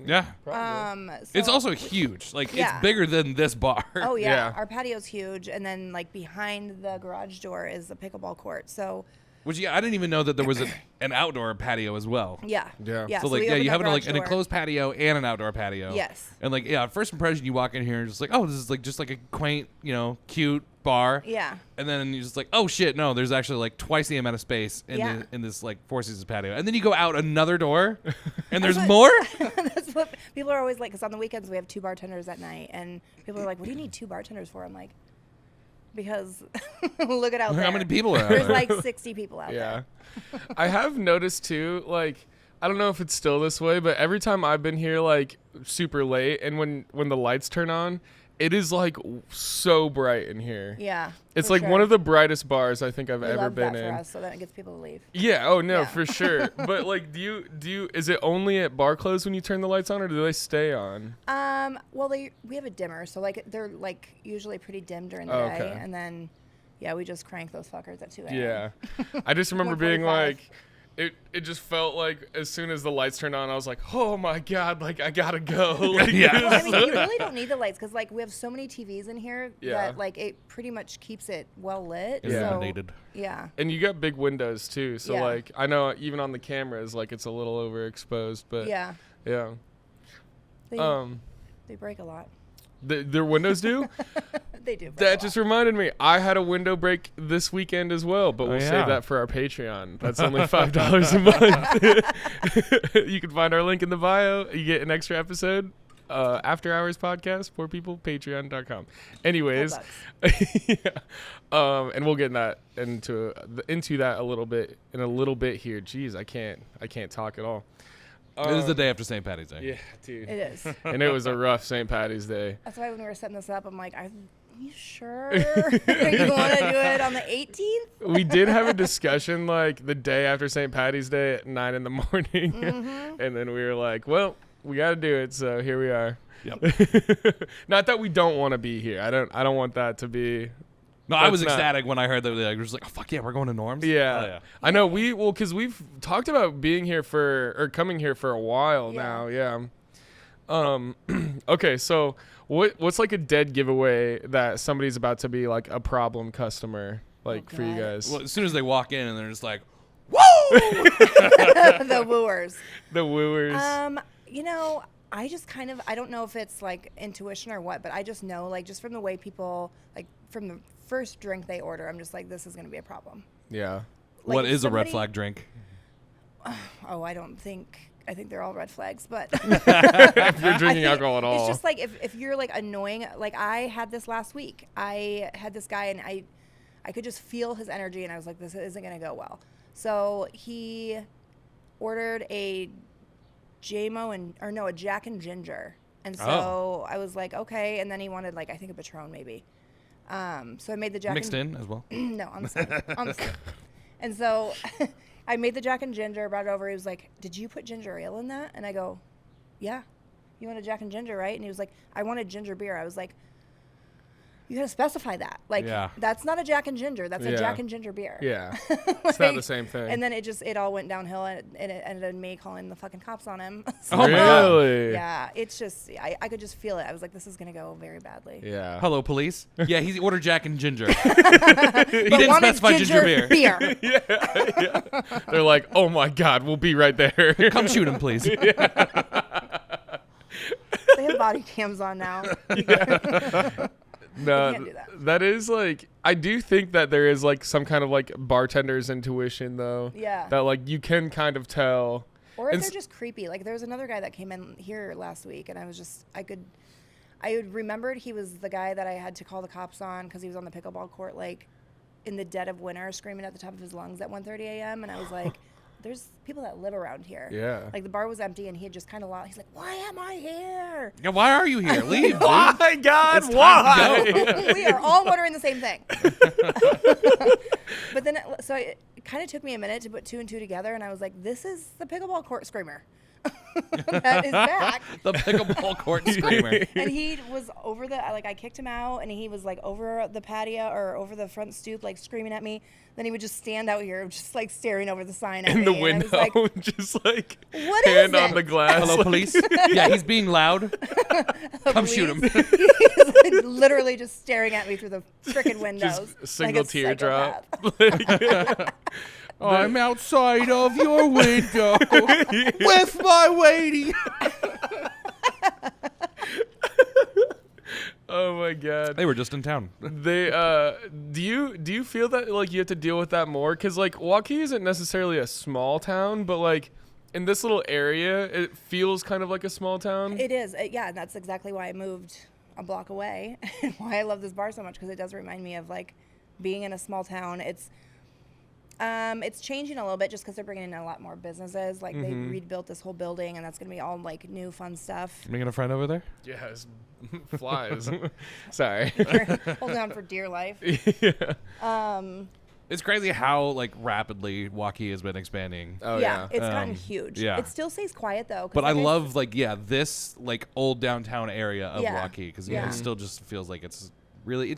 Yeah. So It's also huge. Like, Yeah. it's bigger than this bar. Oh yeah. Yeah. Our patio's huge, and then like behind the garage door is the pickleball court. So Which, yeah, I didn't even know that there was an outdoor patio as well. yeah. Yeah. So, like, we yeah, opened you our have like garage an door. enclosed patio and an outdoor patio. Yes. And, like, yeah, first impression, you walk in here and just like, oh, this is like just like a quaint, you know, cute bar. Yeah. And then you're just like, oh shit, no, there's actually like twice the amount of space in this like Four Seasons patio. And then you go out another door, and there's more. That's what people are always like. Because on the weekends we have 2 bartenders at night, and people are like, "What do you need 2 bartenders for?" I'm like, because look at out there. How many people are out There's there? like 60 people out there. Yeah. I have noticed too, like, I don't know if it's still this way, but every time I've been here like super late and when the lights turn on, it is like so bright in here. Yeah. It's for like sure. one of the brightest bars I think I've We ever love been that in. for us, so that it gets people to leave. Yeah, oh no, Yeah. for sure. But like do you is it only at bar close when you turn the lights on, or do they stay on? Well, we have a dimmer, so like they're like usually pretty dim during the Oh, day, okay. and then we just crank those fuckers at 2 a.m. Yeah. I just remember being 1:45. like it just felt like as soon as the lights turned on, I was like, oh my God, like I gotta go. Like, Yeah. Well, I mean, you really don't need the lights because like we have so many TVs in here Yeah. that like it pretty much keeps it well lit. Yeah. So, Illuminated. yeah. And you got big windows too, so Yeah. like I know even on the cameras, like it's a little overexposed, but Yeah. yeah. They break a lot. Their windows do. They do. Break That a just lot. reminded me, I had a window break this weekend as well, but we'll yeah. save that for our Patreon. That's only $5 a month. You can find our link in the bio. You get an extra episode. After Hours Podcast for people, patreon.com. Anyways, $5. yeah. And we'll get into that a little bit here. Jeez, I can't talk at all. It is the day after St. Patty's Day. Yeah, dude. It is. And it was a rough St. Patty's Day. That's why when we were setting this up, I'm like, are you sure you want to do it on the 18th? We did have a discussion like the day after St. Patty's Day at 9 a.m, Mm-hmm. and then we were like, well, we got to do it, so here we are. Yep. Not that we don't want to be here. I don't want that to be. No, I was That's not- ecstatic when I heard that. Like, I was like, oh, fuck yeah, we're going to Norm's. Yeah. Oh, yeah. I know because we've talked about being here coming here for a while now. Yeah. Okay, so what's like a dead giveaway that somebody's about to be like a problem customer like for you God. guys? Well, as soon as they walk in and they're just like, The wooers. The wooers. You know, I just I don't know if it's like intuition or what, but I just know, like, just from the way people, like, from the first drink they order, I'm just like, this is going to be a problem. Yeah. Like, what if is a red somebody- flag drink? Oh, I think they're all red flags, but If you're drinking alcohol at all. it's just like if you're like annoying. Like I had this last week. I had this guy and I could just feel his energy, and I was like, this isn't gonna go well. So he ordered a a Jack and Ginger, and so I was like, okay. And then he wanted like I think a Patron maybe. So I made the Jack Mixed in as well. No, on the side. On the side. And so I made the Jack and Ginger, brought it over. He was like, did you put ginger ale in that? And I go, yeah. You want a Jack and Ginger, right? And he was like, I wanted ginger beer. I was like, you got to specify that. Like, Yeah. that's not a Jack and Ginger. That's a Yeah. Jack and Ginger beer. Yeah. It's not the same thing. And then it all went downhill, and it ended in me calling the fucking cops on him. So, Oh my God. Really? yeah, it's just, I could just feel it. I was like, this is going to go very badly. Yeah. Hello, police. Yeah, he ordered Jack and Ginger. he But didn't wanted specify ginger beer. They're like, oh my God, we'll be right there. Come shoot him, please. They have body cams on now. No, can't do that. that is like, I do think that there is like some kind of like bartender's intuition though. Yeah. That like you can kind of tell. Or if And they're just creepy. Like there was another guy that came in here last week, and I was just, I had remembered he was the guy that I had to call the cops on because he was on the pickleball court like in the dead of winter screaming at the top of his lungs at 1:30 a.m. And I was like, there's people that live around here. Yeah. Like the bar was empty and he had just kind of lost. He's like, why am I here? Yeah, why are you here? Leave. dude. My God, It's time why? to go. We are all wondering the same thing. But then, so it kind of took me a minute to put two and two together, and I was like, this is the pickleball court screamer. That is back. The pickleball court screamer. And he was over I kicked him out, and he was like over the patio or over the front stoop, like screaming at me. Then he would just stand out here, just like staring over the sign at me. In the and I window, was like, just like what is hand on it? the glass. Hello, police. Yeah, he's being loud. Come shoot him. He's literally just staring at me through the freaking windows. Just a single like a teardrop. psychopath. I'm outside of your window with my lady. Oh my God. They were just in town. They do you feel that like you have to deal with that more? Because like Waukee isn't necessarily a small town, but like in this little area, it feels kind of like a small town. It is. Yeah, and that's exactly why I moved a block away and why I love this bar so much, because it does remind me of like being in a small town. It's changing a little bit just because they're bringing in a lot more businesses. Like they rebuilt this whole building, and that's going to be all like new fun stuff. Making a friend over there? Yes, flies. Sorry. Holding on for dear life. Yeah. It's crazy how like rapidly Waukee has been expanding. Oh yeah, yeah. it's gotten huge. yeah. It still stays quiet though. 'cause But I like love like this like old downtown area of Yeah. Waukee because Yeah. it still just feels like it's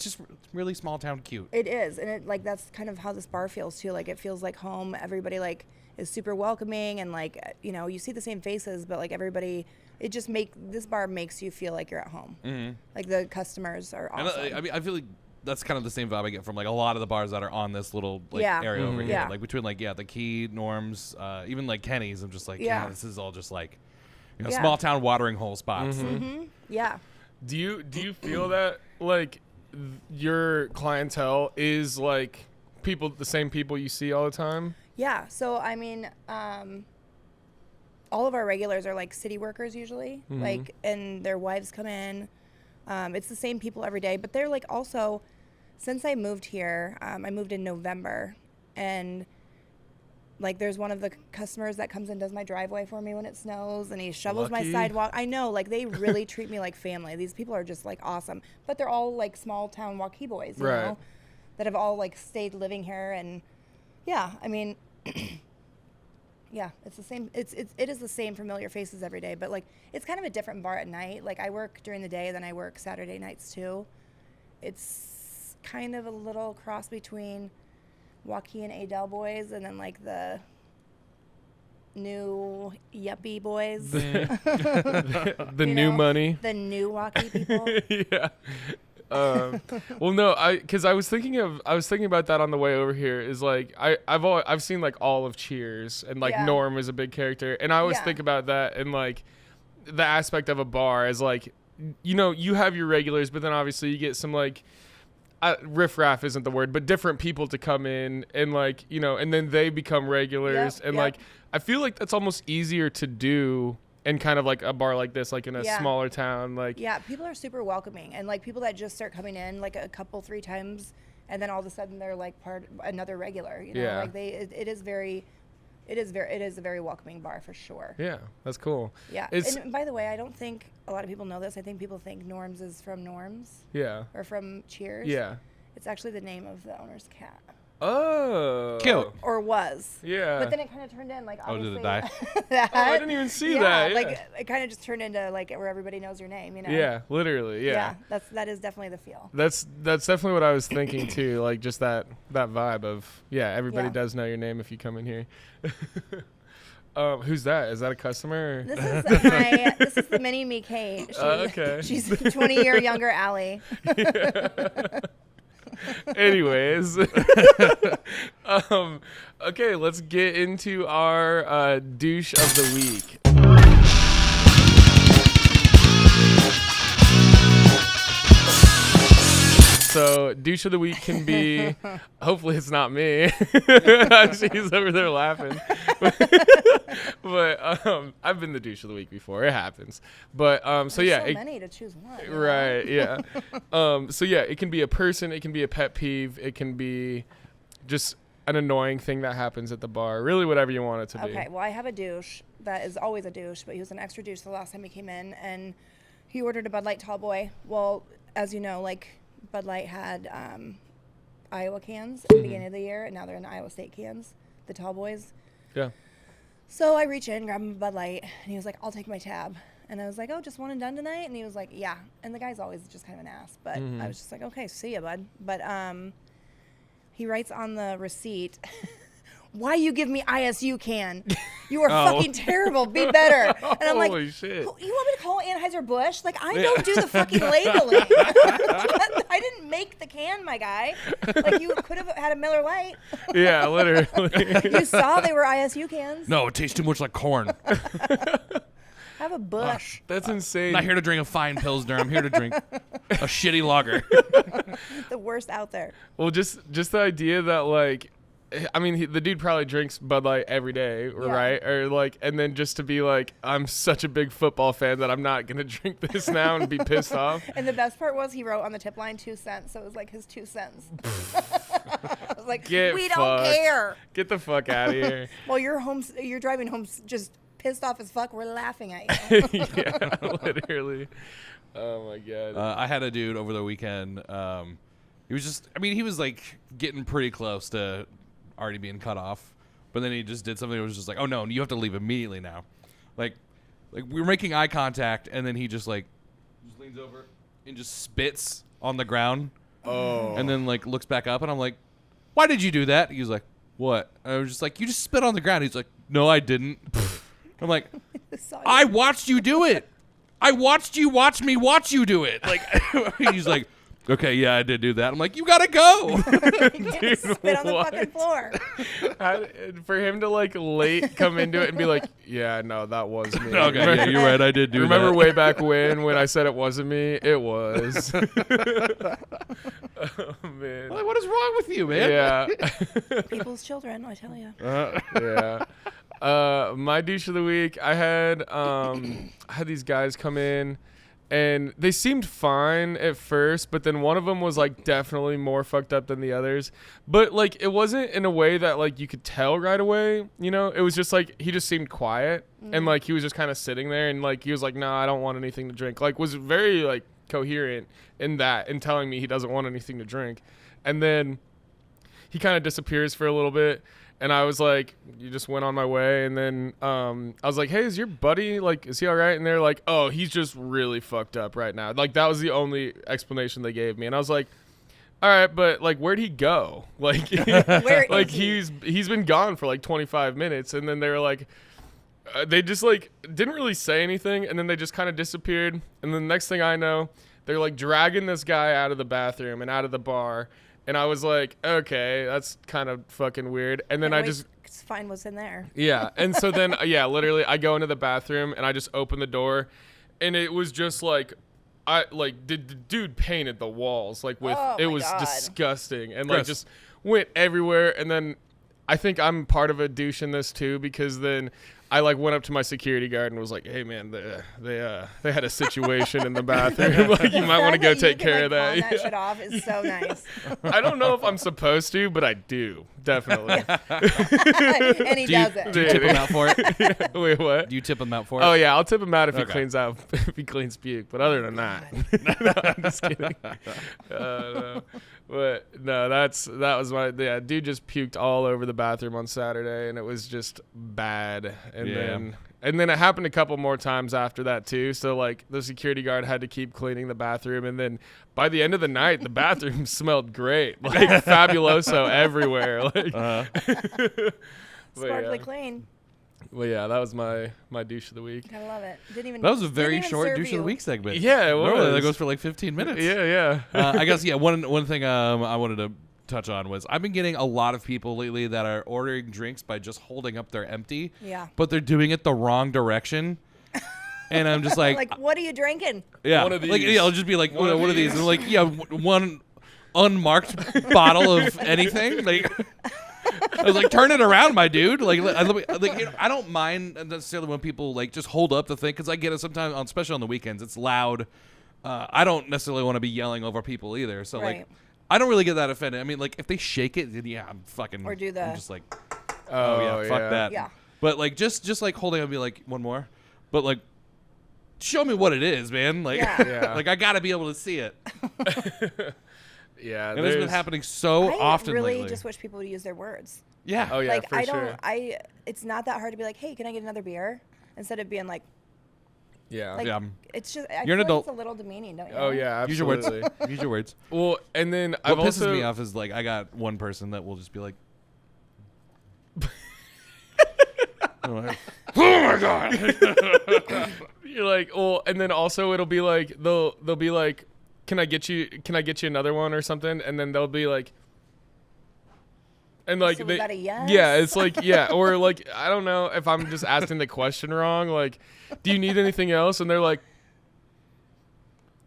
just really small town cute. It is, and it like that's kind of how this bar feels too. Like it feels like home. Everybody like is super welcoming, and like you see the same faces, but like everybody, it just this bar makes you feel like you're at home. Mm-hmm. Like the customers are awesome. And I mean, I feel like that's kind of the same vibe I get from like a lot of the bars that are on this little like Yeah. area over here. Yeah. Like between like the Key, Norm's, even like Kenny's. I'm just like Yeah. this is all just like Yeah. small town watering hole spots. Yeah. Do you feel that like your clientele is like the same people you see all the time? Yeah. So I mean, all of our regulars are like city workers usually, like, and their wives come in. It's the same people every day, but they're like also, since I moved here, I moved in November, and like there's one of the customers that comes and does my driveway for me when it snows, and he shovels Lucky. my sidewalk. I know, like they really treat me like family. These people are just like awesome, but they're all like small town Waukee boys, you Right. know, that have all like stayed living here, and yeah, I mean, yeah, it's the same. It is the same familiar faces every day, but like it's kind of a different bar at night. Like I work during the day, then I work Saturday nights too. It's kind of a little cross between Waukee and Adele boys, and then like the new yuppie boys, The You new know? money. the new Waukee people. Yeah. Well, no, because I was thinking about that on the way over here. Is like I've seen like all of Cheers, and like Yeah. Norm is a big character, and I always Yeah. think about that and like the aspect of a bar as like you have your regulars, but then obviously you get some like riffraff isn't the word, but different people to come in and like and then they become regulars, Yep, and yep. like I feel like that's almost easier to do. And kind of like a bar like this, like in a Yeah. smaller town, like Yeah, people are super welcoming, and like people that just start coming in like a couple 3 times, and then all of a sudden they're like another regular. You know, Yeah. like it is a very welcoming bar for sure. yeah, that's cool. Yeah. It's And by the way, I don't think a lot of people know this. I think people think Norm's is from Norm's yeah, or from Cheers. yeah. It's actually the name of the owner's cat. Oh, Cute. Or was. Yeah. But then it kind of turned in like Oh, did it obviously die? that. Oh, I didn't even see that. Yeah. Like it kind of just turned into like where everybody knows your name, you know? Yeah, literally. Yeah. That is definitely the feel. That's definitely what I was thinking too. Like just that vibe of everybody Yeah. does know your name if you come in here. Who's that? Is that a customer? This is the mini me Kate. Okay. She's 20-year younger Allie. Anyways, okay, let's get into our douche of the week. So, douche of the week can be, hopefully it's not me. She's over there laughing. But I've been the douche of the week before. It happens. But so There's yeah, so many to choose one. you know? right, yeah. So yeah, it can be a person, it can be a pet peeve, it can be just an annoying thing that happens at the bar. Really, whatever you want it to be. Okay, well, I have a douche that is always a douche, but he was an extra douche the last time he came in, and he ordered a Bud Light tall boy. Well, as you know, like, Bud Light had Iowa cans at the beginning of the year, and now they're in Iowa State cans, the tall boys. Yeah. So I reach in, grab him a Bud Light, and he was like, I'll take my tab. And I was like, oh, just one and done tonight? And he was like, yeah. And the guy's always just kind of an ass, but I was just like, okay, see ya, bud. But he writes on the receipt, why you give me ISU can? You are fucking terrible. Be better. And I'm like, holy shit. You want me to call Anheuser-Busch? Like, I don't do the fucking labeling. I didn't make the can, my guy. Like, you could have had a Miller Lite. Yeah, literally. You saw they were ISU cans. No, it tastes too much like corn. Have a Busch. That's insane. I'm not here to drink a fine Pilsner. I'm here to drink a shitty lager. The worst out there. Well, just the idea that, like, I mean, the dude probably drinks Bud Light every day, right? Or like, and then just to be like, I'm such a big football fan that I'm not gonna drink this now and be pissed off. And the best part was he wrote on the tip line 2 cents, so it was like his 2 cents. I was like, we don't care. Get the fuck out of here. Well, you're driving home just pissed off as fuck. We're laughing at you. Yeah, literally. Oh my god. I had a dude over the weekend. He was just, I mean, he was like getting pretty close to already being cut off, but then he just did something that was just like, oh no, you have to leave immediately now. Like we were making eye contact, and then he just leans over and just spits on the ground. Oh. And then like looks back up, and I'm like, why did you do that? He was like, what? And I was just like, you just spit on the ground. He's like, no, I didn't. I'm like, I watched you do it. I watched you watch me watch you do it. Like, he's like, okay, yeah, I did do that. I'm like, you gotta go. Dude, spit on the fucking floor. For him to like late come into it and be like, yeah, no, that was me. Okay, yeah, you're right, I did do that. Remember way back when I said it wasn't me? It was. Oh man. Like, what is wrong with you, man? Yeah. People's children, I tell you. Yeah. My douche of the week, I had these guys come in, and they seemed fine at first, but then one of them was like definitely more fucked up than the others. But like it wasn't in a way that like you could tell right away, you know? It was just like he just seemed quiet, and like he was just kind of sitting there, and like he was like, "No, I don't want anything to drink." Like was very like coherent in that and telling me he doesn't want anything to drink. And then he kind of disappears for a little bit. And I was like, you just went on my way. And then I was like, hey, is your buddy, like, is he all right? And they're like, oh, he's just really fucked up right now. Like, that was the only explanation they gave me. And I was like, all right, but, like, where'd he go? Like, like he's been gone for, like, 25 minutes. And then they were like, they just, like, didn't really say anything. And then they just kind of disappeared. And then the next thing I know, they're, like, dragging this guy out of the bathroom and out of the bar. And I was like, okay, that's kind of fucking weird. And then I just find what's in there. Yeah. And so then, literally I go into the bathroom and I just open the door, and it was just like, the dude painted the walls like with, it was disgusting and like just went everywhere. And then I think I'm part of a douche in this too, because then I like went up to my security guard and was like, "Hey man, they had a situation in the bathroom. Like you might want to go take care of that." That shit off is so nice. I don't know if I'm supposed to, but I do definitely. And he does it. Do you tip him out for it? Yeah. Wait, what? Do you tip him out for it? Oh yeah, I'll tip him out if he cleans out, if he cleans puke. But other than that, no, I'm just kidding. No. But no, that was my dude just puked all over the bathroom on Saturday, and it was just bad. And then it happened a couple more times after that too. So like the security guard had to keep cleaning the bathroom, and then by the end of the night, the bathroom smelled great, like fabuloso everywhere. Like sparkly clean. Well, yeah, that was my douche of the week. I love it. That was a very short douche of the week segment. Yeah, it was. Normally that goes for like 15 minutes. Yeah. I guess one thing I wanted to touch on was I've been getting a lot of people lately that are ordering drinks by just holding up their empty. Yeah. But they're doing it the wrong direction. And I'm just like, what are you drinking? Yeah. One of these. Like, yeah, I'll just be like, what are these? And I'm like, yeah, one unmarked bottle of anything. Like, I was like, turn it around, my dude. Like I don't mind necessarily when people like just hold up the thing, because I get it sometimes, especially on the weekends. It's loud. I don't necessarily want to be yelling over people either. So like, I don't really get that offended. I mean, like, if they shake it, then yeah, I'm fucking. Or do the- I'm just like, oh yeah, fuck that. Yeah. But like, just like holding, I'd be like, one more. But like, show me what it is, man. Like, Yeah. like I gotta be able to see it. Yeah, And it's been happening so I often really lately. just wish people would use their words. Yeah. Oh yeah, like for I sure. don't. It's not that hard to be like, hey, can I get another beer? Instead of being like, Yeah. like it's just. I You're an feel adult. Like it's a little demeaning, don't you? Oh yeah, Use your words. absolutely. Use your words. Well, and then What I've pisses also me off is like I got one person that will just be like, oh my god. You're like, well, and then also it'll be like they'll be like, can I get you another one or something? And then they'll be like, and like So was that a yes? yeah, it's like yeah, or like I don't know if I'm just asking the question wrong. Like, do you need anything else? And they're like,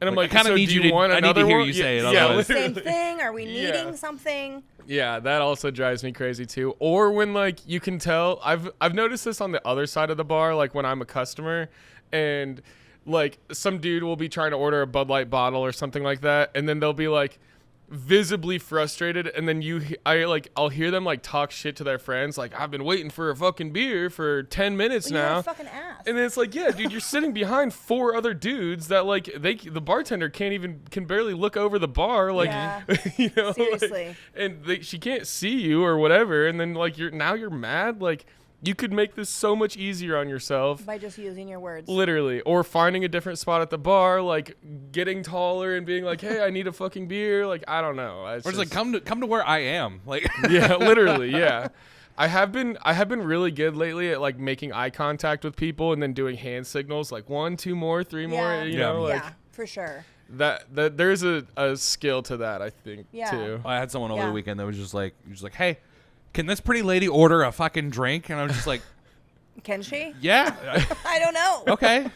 and I'm like, I kinda so need do you you to- want I need to another hear one? you say it, Yeah, otherwise- Same literally. thing. Are we Yeah. needing something? Yeah, that also drives me crazy too. Or when like you can tell, I've noticed this on the other side of the bar, like when I'm a customer, and like some dude will be trying to order a Bud Light bottle or something like that, and then they'll be like visibly frustrated, and then I'll hear them like talk shit to their friends, like I've been waiting for a fucking beer for 10 minutes Well, you're now. a fucking ass. And then it's like, yeah, dude, you're sitting behind 4 other dudes that like the bartender can barely look over the bar, like, Yeah. you know, like, Seriously. and she can't see you or whatever, and then like you're mad. Like, you could make this so much easier on yourself, By just using your words. literally, or finding a different spot at the bar, like getting taller and being like, hey, I need a fucking beer. Like, I don't know. It's Or just like come to where I am. Like yeah, literally, yeah. I have been really good lately at like making eye contact with people and then doing hand signals, like 1, 2 more, 3 more. Yeah. You Yeah. know, like Yeah, for sure. that there's a skill to that, I think, Yeah. too. I had someone over Yeah. the weekend that was just like, hey, can this pretty lady order a fucking drink? And I was just like, Can she? yeah, I don't know. okay.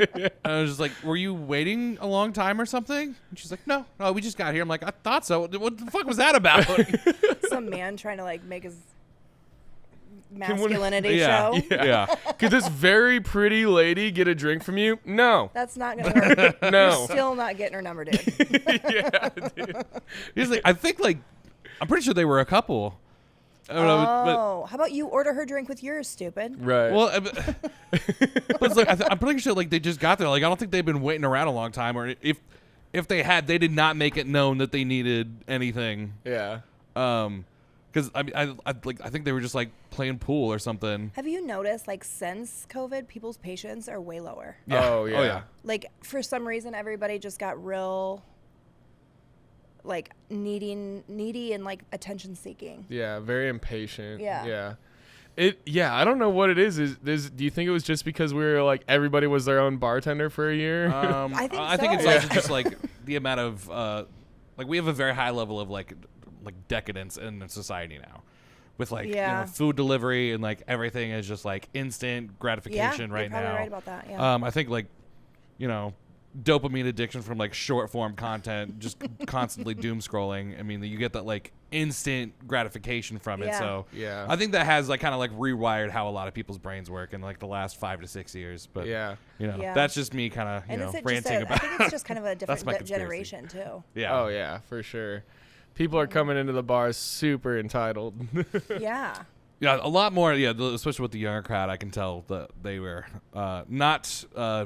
And I was just like, were you waiting a long time or something? And she's like, no, we just got here. I'm like, I thought so. What the fuck was that about? Some man trying to like make his one- masculinity yeah, show. yeah. Could this very pretty lady get a drink from you? No. That's not gonna work. No. You're still not getting her number, dude. Yeah, dude. He's like, I think like, I'm pretty sure they were a couple. I don't know, Oh, how about you order her drink with yours, stupid? Right. but well, but it's like I'm pretty sure like they just got there. Like I don't think they've been waiting around a long time, or if they had, they did not make it known that they needed anything. yeah. Because I mean, I think they were just like playing pool or something. Have you noticed, like, since COVID, people's patience are way lower? Yeah. Oh, yeah. Oh, yeah. Like, for some reason, everybody just got real, like, needy and, like, attention seeking. Yeah, very impatient. Yeah. Yeah. I don't know what it is. Do you think it was just because we were like everybody was their own bartender for a year? I think it's so. also just like the amount of like we have a very high level of like decadence in society now, with like Yeah. food delivery and like everything is just like instant gratification Yeah, right you're probably now. right about that, yeah. I think like dopamine addiction from like short form content, just constantly doom scrolling. I mean, you get that like instant gratification from it. Yeah. So Yeah. I think that has like kind of like rewired how a lot of people's brains work in like the last 5 to 6 years. But Yeah. Yeah. that's just me kind of And it's just ranting I about. think it's just kind of a That's my different conspiracy. generation, too. Yeah. Oh yeah, for sure. People are coming into the bars super entitled. Yeah. Yeah, a lot more. Yeah, especially with the younger crowd, I can tell that they were not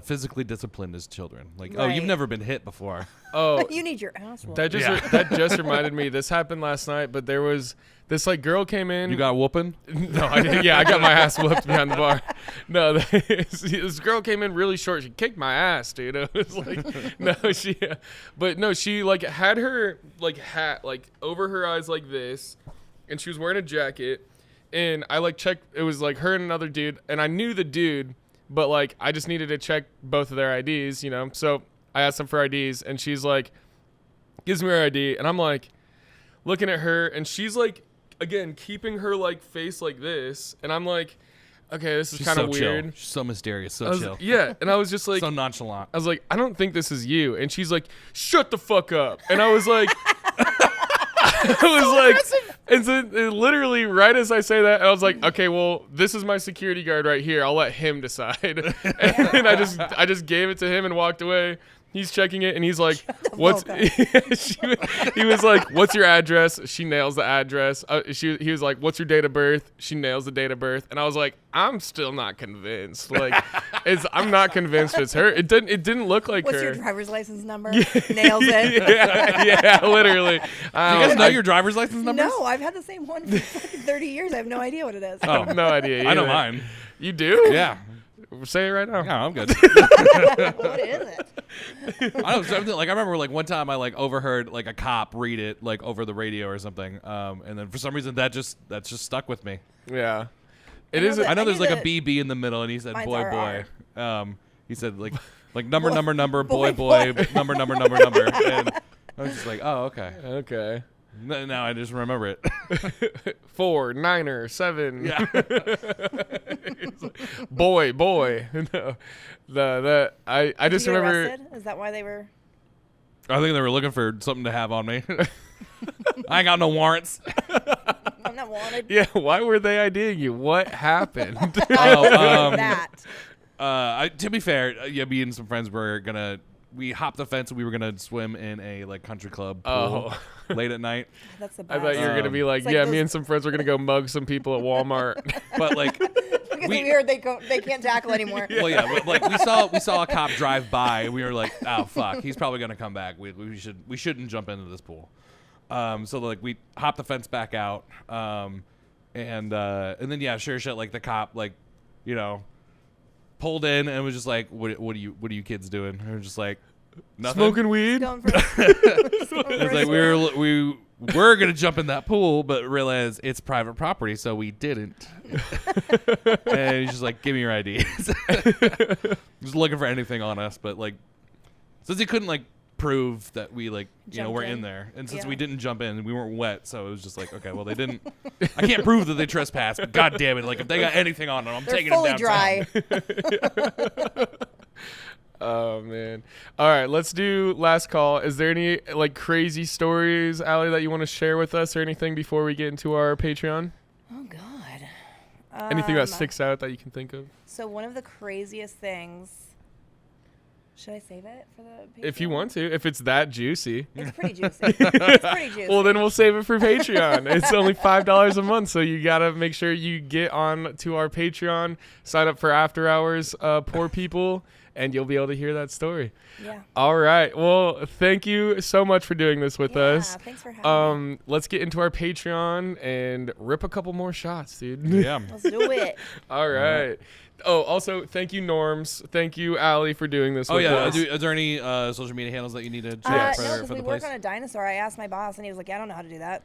physically disciplined as children. Like, oh, you've Right. never been hit before. Oh, You need your ass whooped. that just Yeah. that just reminded me. This happened last night, but there was this like girl came in. You got whooping? No, I didn't. Yeah, I got my ass whooped behind the bar. No, this girl came in really short. She kicked my ass, dude. It was like, no, she like had her like hat like over her eyes like this, and she was wearing a jacket. And I like checked. It was like her and another dude, and I knew the dude, but like I just needed to check both of their IDs, you know. So I asked them for IDs, and she's like, gives me her ID, and I'm like, looking at her, and she's like, again, keeping her like face like this, and I'm like, okay, this is She's kind so of chill. weird. She's so mysterious, so I was- chill. Yeah, and I was just like, So nonchalant. I was like, I don't think this is you, and she's like, shut the fuck up, and I was like. I was like, and so literally right as I say that, I was like, okay, well, this is my security guard right here. I'll let him decide. And I just gave it to him and walked away. He's checking it, and he's like, the "What's?" fuck He was like, "What's your address?" She nails the address. He was like, "What's your date of birth?" She nails the date of birth, and I was like, "I'm still not convinced. Like, I'm not convinced it's her. It didn't look like What's her." your driver's license number? Nails it. yeah, literally. Do you guys know your driver's license numbers? No, I've had the same one for fucking 30 years. I have no idea what it is. I have no idea. I know either. mine. You do? Yeah. Say it right now. Yeah, I'm good. What is it? I don't know, something like I remember like one time I like overheard like a cop read it like over the radio or something, and then for some reason that's just stuck with me. Yeah. It know is. that- I know I there's knew like a that BB in the middle, and he said mine's boy RR. boy. He said like number boy boy, boy number, and I was just like, oh okay. Okay. Now I just remember it. 4, 9, 7. Yeah. boy. No. I Did just you get remember. arrested? Is that why they were? I think they were looking for something to have on me. I ain't got no warrants. I'm not wanted. Yeah. Why were they IDing you? What happened? That. To be fair, me and some friends we hopped the fence and we were gonna swim in a like country club pool late at night. That's the I best. thought you were gonna be like, It's like yeah, those- me and some friends were gonna go mug some people at Walmart. But like, because we heard they can't tackle anymore. well, yeah, but like we saw a cop drive by and we were like, oh fuck, he's probably gonna come back. We shouldn't jump into this pool. So like we hopped the fence back out, and then yeah, sure shit, like the cop like, you know, pulled in and was just like, what are you kids doing? And we're just like, nothing. Smoking weed. Going for, It's like we were gonna jump in that pool, but realized it's private property, so we didn't. And he's just like, give me your IDs. Just looking for anything on us, but like, since he couldn't like prove that we like Jumped were in. in there, and since Yeah. we didn't jump in, we weren't wet, so it was just like, okay, well they didn't. I can't prove that they trespassed, but god damn it, like if they got anything on them, I'm they're taking fully them downtown. dry. Oh man. All right, let's do last call. Is there any like crazy stories, Allie, that you want to share with us or anything before we get into our Patreon? Oh God. Anything that sticks out that you can think of? So one of the craziest things. Should I save it for the? If you Patreon? want to, if it's that juicy. It's pretty juicy. It's pretty juicy. Well, then we'll save it for Patreon. It's only $5 a month, so you gotta make sure you get on to our Patreon, sign up for After Hours, Poor People, and you'll be able to hear that story. Yeah. All right. Well, thank you so much for doing this with Yeah, us. thanks for having me. Let's get into our Patreon and rip a couple more shots, dude. Yeah. Let's do it. All right. Oh, also, thank you, Norms. Thank you, Allie, for doing this. Oh with yeah. us. Is there any social media handles that you need to check No, for because the we place? work on a dinosaur. I asked my boss, and he was like, "Yeah, I don't know how to do that."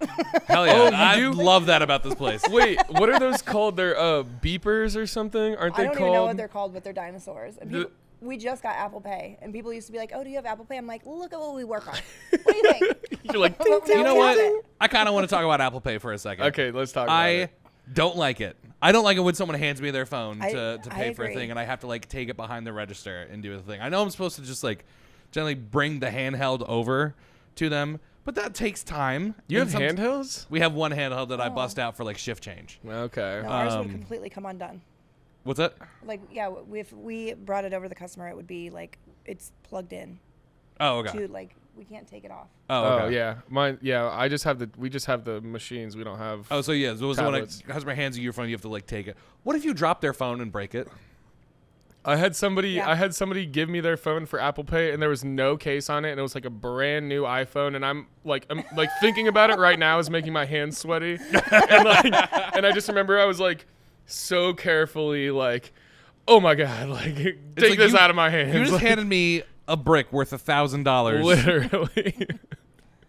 Hell yeah! Oh, you I do? love that about this place. Wait, what are those called? They're beepers or something? Aren't I they don't called? even know what they're called, but they're dinosaurs. And The- people, we just got Apple Pay, and people used to be like, "Oh, do you have Apple Pay?" I'm like, "Look at what we work on. What do you think?" You're like, Well, "Ding, ding." You know we what? have it. I kind of want to talk about Apple Pay for a second. Okay, let's talk about I it. don't like it. I don't like it when someone hands me their phone to I pay for a agree. thing, and I have to like take it behind the register and do the thing. I know I'm supposed to just like generally bring the handheld over to them, but that takes time. You And have handhelds? We have one handheld that I bust out for like shift change. Okay. No, ours would Um, completely come undone. What's that? Like, yeah, if we brought it over to the customer, it would be like it's plugged in Oh, okay. to like we can't take it off. Oh, Oh okay. yeah, mine. Yeah, I just have we just have the machines. We don't have. Oh, so yeah, so when a Tablets. customer hands you your phone, you have to like take it. What if you drop their phone and break it? I had somebody. Yeah. I had somebody give me their phone for Apple Pay, and there was no case on it, and it was like a brand new iPhone. And I'm like thinking about it right now is making my hands sweaty, and I just remember I was like so carefully like, oh my god, like take like this you- out of my hands. You just Like, handed me a brick worth $1,000, literally.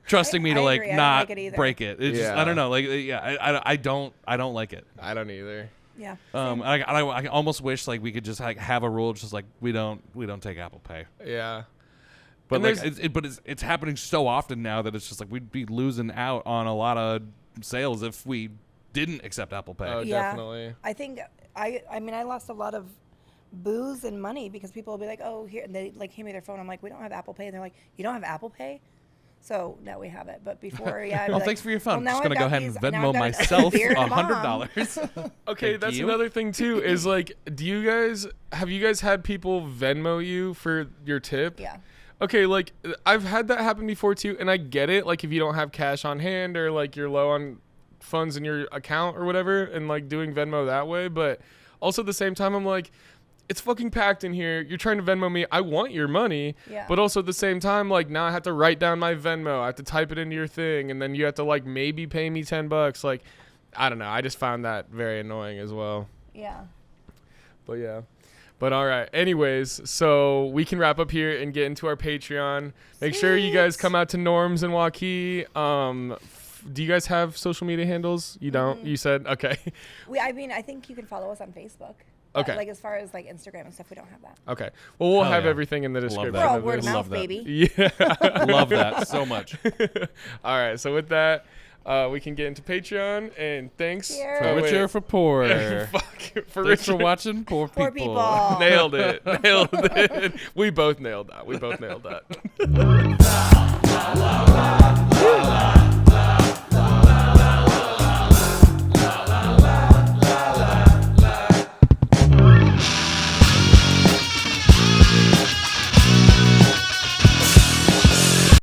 trusting me to I like agree. I don't not like it either. break it. It's just, Yeah. I don't know. Like, yeah, I don't like it. I don't either. Yeah. I almost wish like we could just like have a rule, just like we don't take Apple Pay. Yeah. But And like, it's happening so often now that it's just like we'd be losing out on a lot of sales if we didn't accept Apple Pay. Oh, Yeah. definitely. I think I mean I lost a lot of booze and money because people will be like, "Oh, here," and they like hand me their phone. I'm like, "We don't have Apple Pay," and they're like, "You don't have Apple Pay?" So now we have it. But before, yeah. I'd be Well, like, thanks for your phone. "Well, I'm just now gonna I've go got ahead and these- now Venmo I've got a myself beer and a bomb." $100. Okay, Thank that's you. another thing too. Is like, have you guys had people Venmo you for your tip? Yeah. okay, like I've had that happen before too, and I get it. Like if you don't have cash on hand or like you're low on funds in your account or whatever, and like doing Venmo that way, but also at the same time, I'm like, it's fucking packed in here. You're trying to Venmo me. I want your money. Yeah. But also at the same time, like now I have to write down my Venmo. I have to type it into your thing. And then you have to like maybe pay me $10. Like, I don't know. I just found that very annoying as well. Yeah. But yeah. But all right. Anyways, so we can wrap up here and get into our Patreon. Make sure you guys come out to Norms and Waukee. Do you guys have social media handles? You don't? You said? Okay. I mean, I think you can follow us on Facebook. Okay. Like as far as like Instagram and stuff, we don't have that. Okay. Well, we'll Hell have yeah. everything in the description. that. We're all of word of this. mouth, Love that. baby. Yeah. Love that so much. All right. So with that, we can get into Patreon. And thanks. Cheers. For wait. richer or for poorer. Fuck. For Thanks for richer. watching Poor Poor People. people. Nailed it. Nailed it. We both nailed that.